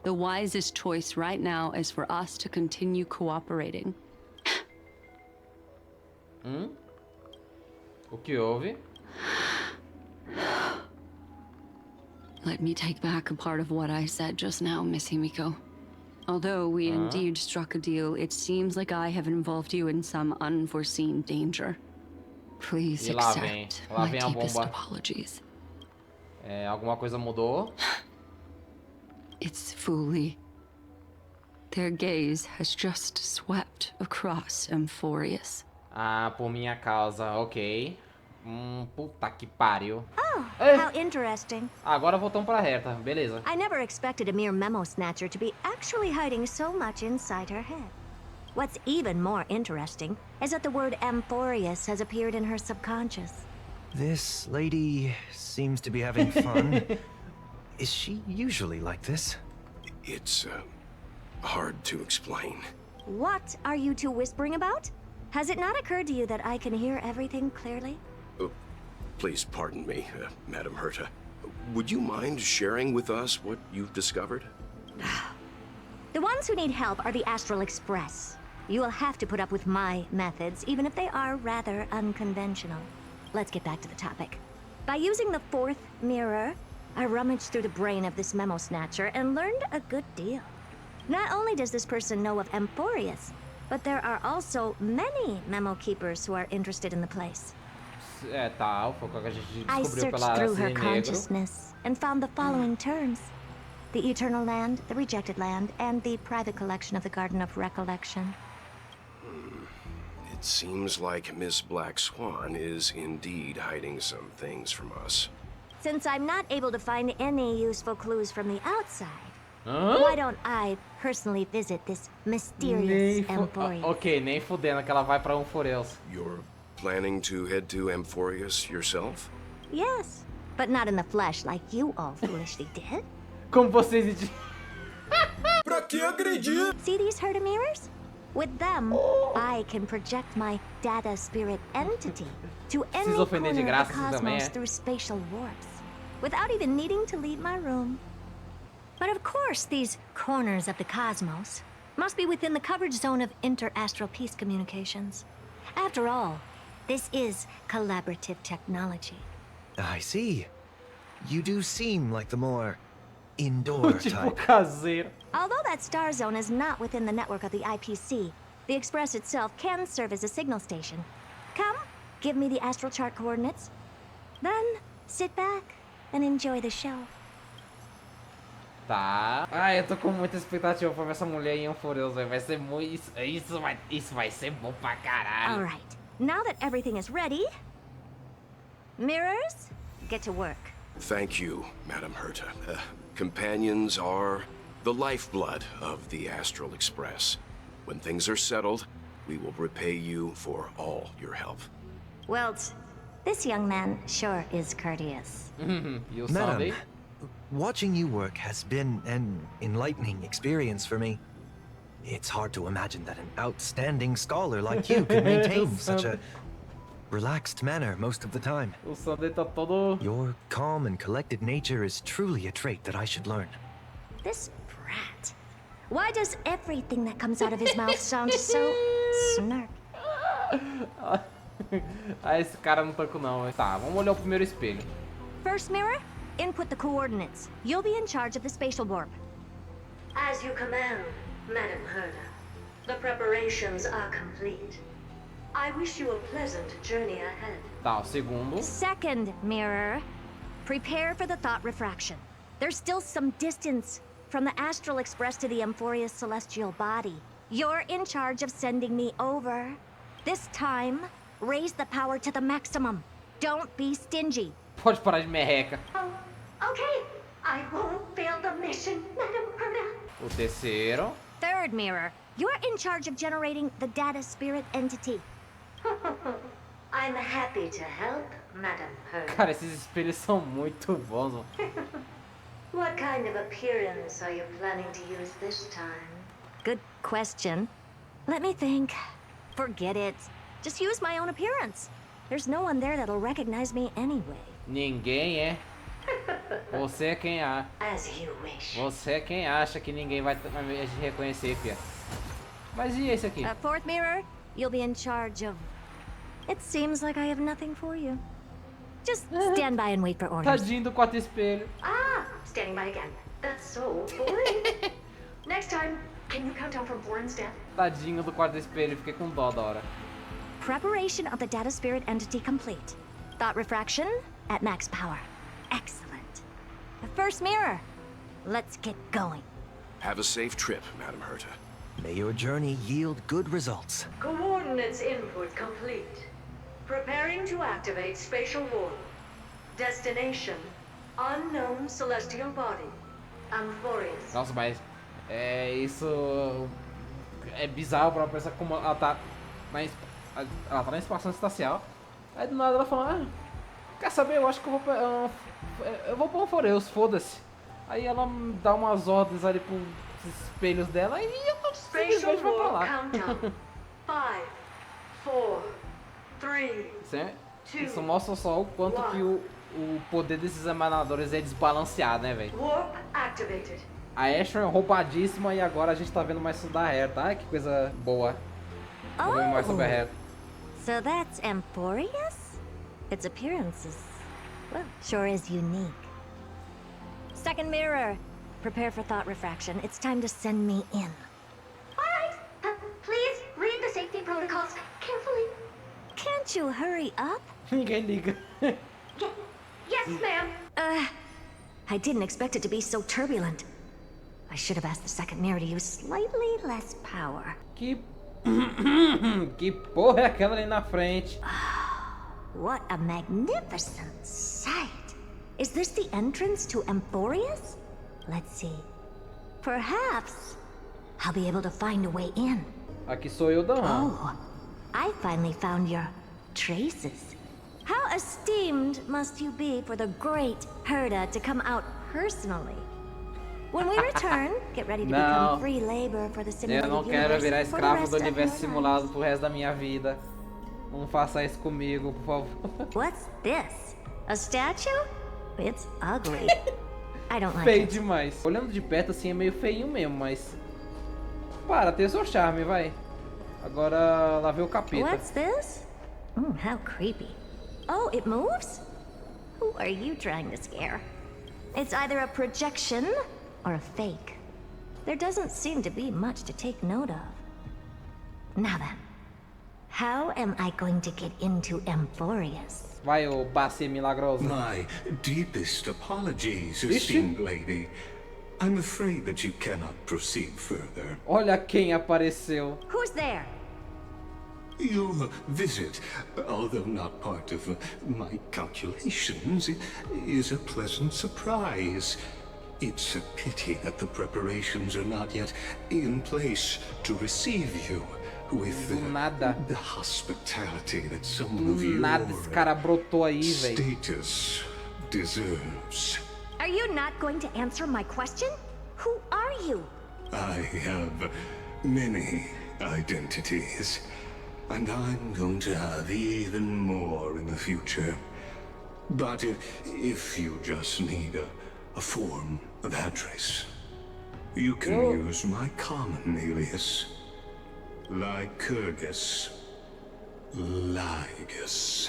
the wisest choice right now is for us to continue cooperating. O que houve? Let me take back a part of what I said just now, Miss Himiko. Although we indeed struck a deal, it seems like I have involved you in some unforeseen danger. Please accept my deepest apologies. Alguma coisa mudou? It's Fu Li. Their gaze has just swept across Amphoreus. Ah, por minha causa, ok. Puta que pariu. Oh, how interesting. Agora voltamos pra reta, beleza. I never expected a mere memo snatcher to be actually hiding so much inside her head. What's even more interesting is that the word Amphoreus has appeared in her subconscious. This lady seems to be having fun. Is she usually like this? It's hard to explain. What are you two whispering about? Has it not occurred to you that I can hear everything clearly? Please pardon me, Madam Herta. Would you mind sharing with us what you've discovered? The ones who need help are the Astral Express. You will have to put up with my methods, even if they are rather unconventional. Let's get back to the topic. By using the fourth mirror, I rummaged through the brain of this memo snatcher and learned a good deal. Not only does this person know of Amphoreus, but there are also many memo keepers who are interested in the place. Foi o que a gente I descobriu searched pela through her Cisne Negro. consciousness and found the following terms: the Eternal Land, the Rejected Land, and the private collection of the Garden of Recollection. It seems like Miss Black Swan is indeed hiding some things from us. Since I'm not able to find any useful clues from the outside, why don't I personally visit this mysterious Amphoreus? Ok, nem fudendo que ela vai pra Amphoreus. You're planning to head to Amphoreus yourself? Yes, but not in the flesh like you all foolishly did. Como vocês... Pra que agredir? See these Herta mirrors? With them, I can project my data spirit entity to any corner of the cosmos through spatial warps, without even needing to leave my room. But of course, these corners of the cosmos must be within the coverage zone of inter-astral peace communications. After all, this is collaborative technology. I see. You do seem like the more indoor type. Although that star zone is not within the network of the IPC, the Express itself can serve as a signal station. Come, give me the astral chart coordinates. Then, sit back and enjoy the show. Tá. Ah, eu tô com muita expectativa pra ver essa mulher em Amphoreus, velho. Vai ser muito... Isso vai ser bom pra caralho. Alright, now that everything is ready... Mirrors, get to work. Thank you, Madam Herta. Companions are the lifeblood of the Astral Express. When things are settled, we will repay you for all your help. Well, this young man sure is courteous. Madam, watching you work has been an enlightening experience for me. It's hard to imagine that an outstanding scholar like you could maintain such a relaxed manner most of the time. Your calm and collected nature is truly a trait that I should learn. This brat. Why does everything that comes out of his mouth sound so snark? Ah, esse cara não tá com não. Tá, vamos olhar o primeiro espelho. First mirror, input the coordinates. You'll be in charge of the spatial warp. As you command, Madam Herta. The preparations are complete. I wish you a pleasant journey ahead. Tá, o segundo. Second mirror, prepare for the thought refraction. There's still some distance from the Astral Express to the Amphoreus celestial body. You're in charge of sending me over. This time, raise the power to the maximum. Don't be stingy. Pode parar de merreca. Okay, I won't fail the mission, Madam Herta. O terceiro. Third mirror, you're in charge of generating the data spirit entity. I'm happy to help, Madam Herta. Cara, esses espelhos são muito bons, mano. What kind of appearance are you planning to use this time? Good question. Let me think. Forget it. Just use my own appearance. There's no one there that'll recognize me anyway. Ninguém é. Você é quem é. As you wish. Você é quem acha que ninguém vai te reconhecer, fia. Mas e esse aqui? Fourth mirror, you'll be in charge of... It seems like I have nothing for you. Just stand by and wait for orders. Tadinho do quarto espelho. Ah, standing by again. That's so boring. Next time, can you count down from Warren's death? Tadinho do quarto espelho, fiquei com dó da hora. Preparation of the data spirit entity complete. Thought refraction at max power. Excellent. The first mirror. Let's get going. Have a safe trip, Madam Herta. May your journey yield good results. Coordinates input complete. Preparing to activate spatial warp. Destination, unknown celestial body. Amphoreus. Nossa, mas isso é bizarro pra pensar como ela tá na espação espacial. Aí do nada ela fala, quer saber, eu acho que eu vou pra Amphoreus, foda-se. Aí ela dá umas ordens ali pros espelhos dela e eu simplesmente vou pra lá. 5, 4, 3, Isso mostra só o quanto que o poder desses emanadores é desbalanceado, né, velho? Warp activated. A Asher é roubadíssima e agora a gente tá vendo mais sobre a Herta. Ai, que coisa boa. Vou ver mais sobre a Herta. So that's Amphoreus? Its appearance is, well, sure is unique. Second mirror, prepare for thought refraction. It's time to send me in. Alright, please read the safety protocols carefully. Can't you hurry up? Ninguém liga. Yes, ma'am. I didn't expect it to be so turbulent. I should have asked the second mirror to use slightly less power. Que porra é aquela ali na frente? What a magnificent sight. Is this the entrance to Amphoreus? Let's see. Perhaps I'll be able to find a way in. Aqui sou eu, Dan. Oh, I finally found your traces. How esteemed must you be for the great Herda to come out personally? When we return, get ready to become free labor for the simulated Eu não quero virar universe for the escravo rest do of your universo lives. simulado pro resto da minha vida. Não faça isso comigo, por favor. What's this? A statue? It's ugly. I don't like Feio it. demais. Olhando de perto assim é meio feinho mesmo, mas... Para, tem o seu charme, vai. Agora lá vem o capeta. What's this? How creepy. Oh, it moves? Who are you trying to scare? It's either a projection or a fake. There doesn't seem to be much to take note of. Now then, how am I going to get into Amphoreus? Vai, ô bacia milagrosa. My deepest apologies, esteemed lady. I'm afraid that you cannot proceed further. Olha quem apareceu. Who's there? Your visit, although not part of my calculations, is a pleasant surprise. It's a pity that the preparations are not yet in place to receive you with the hospitality that someone of your Esse cara brotou aí, velho. status deserves. Are you not going to answer my question? Who are you? I have many identities, and I'm going to have even more in the future. But if you just need a form of address, you can use my common alias, Lycurgus. Lygus.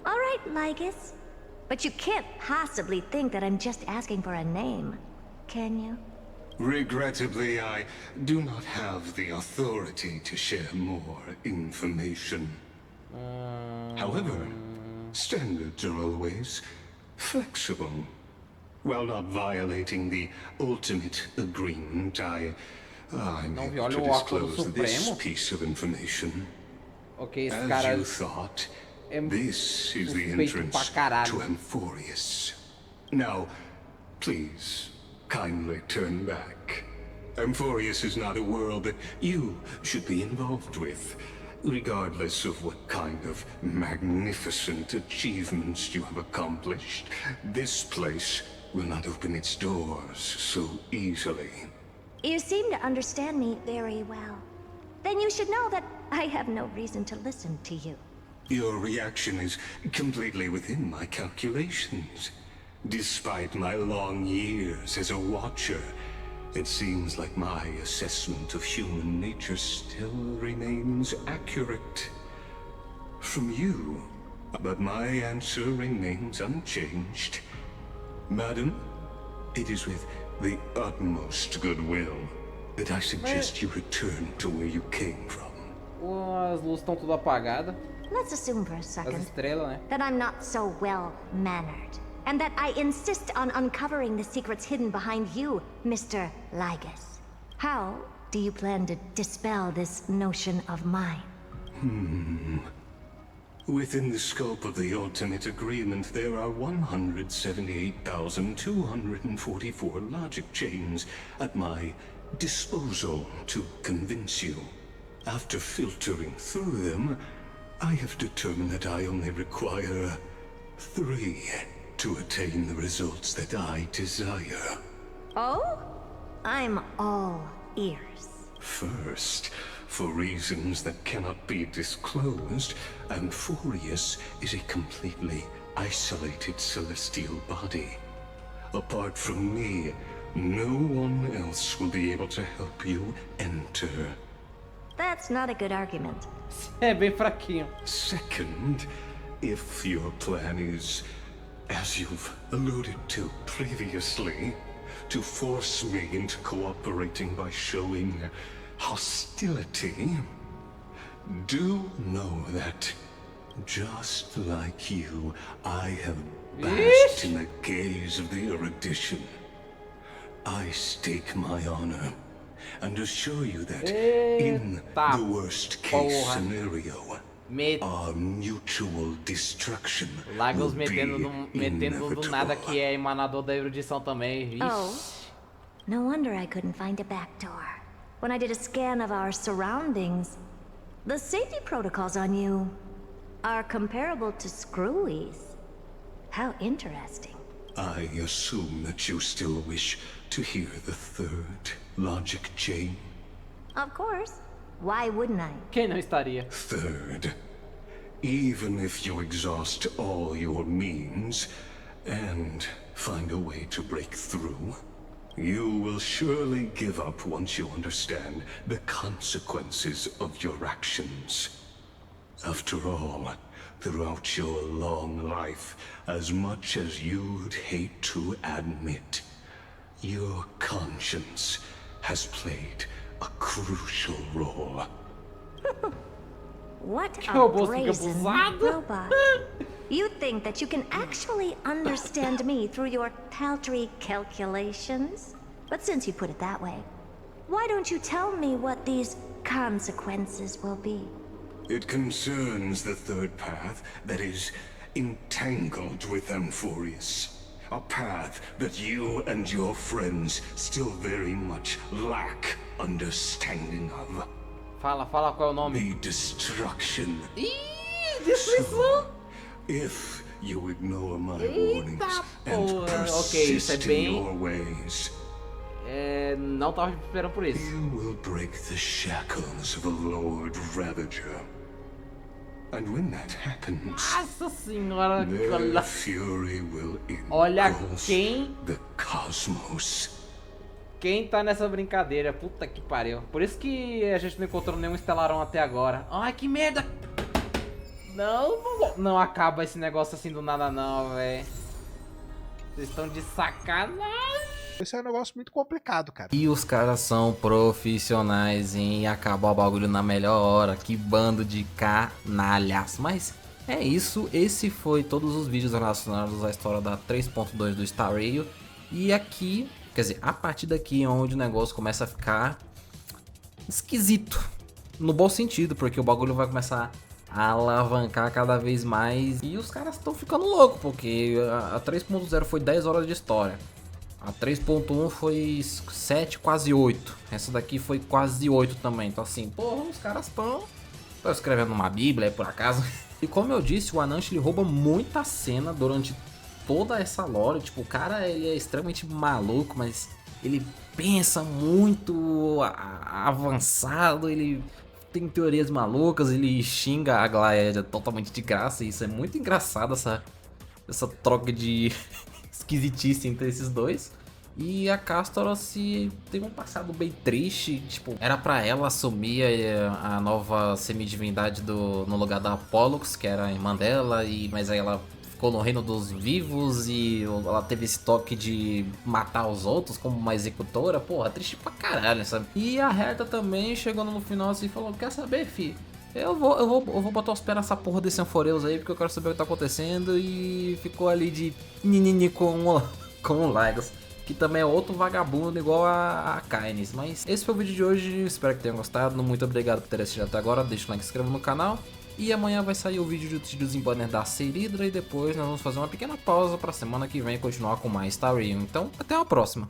All right, Lygus. But you can't possibly think that I'm just asking for a name, can you? Regrettably, I do not have the authority to share more information. However, standards are always flexible. While not violating the ultimate agreement, I'm able to disclose this piece of information. Ok, esse As cara you thought, é this is the suspeito entrance pra caralho. to Amphoreus. Now, please, kindly turn back. Amphoreus is not a world that you should be involved with, regardless of what kind of magnificent achievements you have accomplished. This place will not open its doors so easily. You seem to understand me very well. Then you should know that I have no reason to listen to you. Your reaction is completely within my calculations. Despite my long years as a watcher, it seems like my assessment of human nature still remains accurate. From you, but my answer remains unchanged. Madam, it is with the utmost goodwill that I suggest you return to where you came from. As luzes estão tudo apagadas. Let's assume for a As second estrelas, né? that I'm not so well-mannered, and that I insist on uncovering the secrets hidden behind you, Mr. Lygus. How do you plan to dispel this notion of mine? Within the scope of the ultimate agreement, there are 178,244 logic chains at my disposal to convince you. After filtering through them, I have determined that I only require 3 to attain the results that I desire. Oh? I'm all ears. First, for reasons that cannot be disclosed, Amphoreus is a completely isolated celestial body. Apart from me, no one else will be able to help you enter. That's not a good argument. É bem fraquinho. Second, if your plan is, as you've alluded to previously, to force me into cooperating by showing hostility, do know that, just like you, I have basked in the gaze of the erudition. I stake my honor and assure you that in the worst case scenario, our mutual destruction Lagos will metendo do nada que é emanador da erudição também. Oh, no wonder I couldn't find a back door. When I did a scan of our surroundings, the safety protocols on you are comparable to screwies. How interesting. I assume that you still wish to hear the third logic chain? Of course. Why wouldn't I? Quem não estaria? Third, even if you exhaust all your means and find a way to break through, you will surely give up once you understand the consequences of your actions. After all, throughout your long life, as much as you'd hate to admit, your conscience has played a crucial role. What a brazen robot. You think that you can actually understand me through your paltry calculations? But since you put it that way, why don't you tell me what these consequences will be? It concerns the third path that is entangled with Amphoreus. A path that you and your friends still very much lack understanding of. Fala qual é o nome. The destruction. Destruição. If you ignore my warnings and persist in your ways, não tava esperando por isso. You will break the shackles of a Lord Ravager. And when that happens, Nossa senhora, their fury will olha engulf the cosmos. Quem tá nessa brincadeira, puta que pariu. Por isso que a gente não encontrou nenhum estelarão até agora. Ai, que merda! Não acaba esse negócio assim do nada não, velho. Vocês estão de sacanagem. Esse é um negócio muito complicado, cara. E os caras são profissionais em acabar o bagulho na melhor hora. Que bando de canalhas. Mas é isso. Esse foi todos os vídeos relacionados à história da 3.2 do MISTÉRIO. E aqui, quer dizer, a partir daqui é onde o negócio começa a ficar esquisito. No bom sentido, porque o bagulho vai começar a alavancar cada vez mais. E os caras estão ficando loucos, porque a 3.0 foi 10 horas de história. A 3.1 foi 7, quase 8. Essa daqui foi quase 8 também. Então assim, porra, os caras estão escrevendo uma bíblia, por acaso. E como eu disse, o Anansh, ele rouba muita cena durante toda essa lore. Tipo, o cara, ele é extremamente maluco, mas ele pensa muito avançado, ele tem teorias malucas, ele xinga a Glaédia totalmente de graça. E isso é muito engraçado, essa troca de esquisitice entre esses dois. E a Castor tem um passado bem triste. Tipo, era pra ela assumir a nova semidivindade no lugar da Pollux, que era a irmã dela, mas aí ela ficou no reino dos vivos e ela teve esse toque de matar os outros como uma executora. Porra, triste pra caralho, sabe? E a Herta também chegou no final assim e falou: quer saber, fi? Eu vou botar os pés nessa porra desse Amphoreus aí, porque eu quero saber o que tá acontecendo. E ficou ali de ninini com o Lagos, que também é outro vagabundo igual a Kynes. Mas esse foi o vídeo de hoje, espero que tenham gostado. Muito obrigado por ter assistido até agora, deixa o like, se inscreva no canal. E amanhã vai sair o vídeo de desembanner da Seridra. E depois nós vamos fazer uma pequena pausa pra semana que vem continuar com mais MISTÉRIO. Então, até a próxima.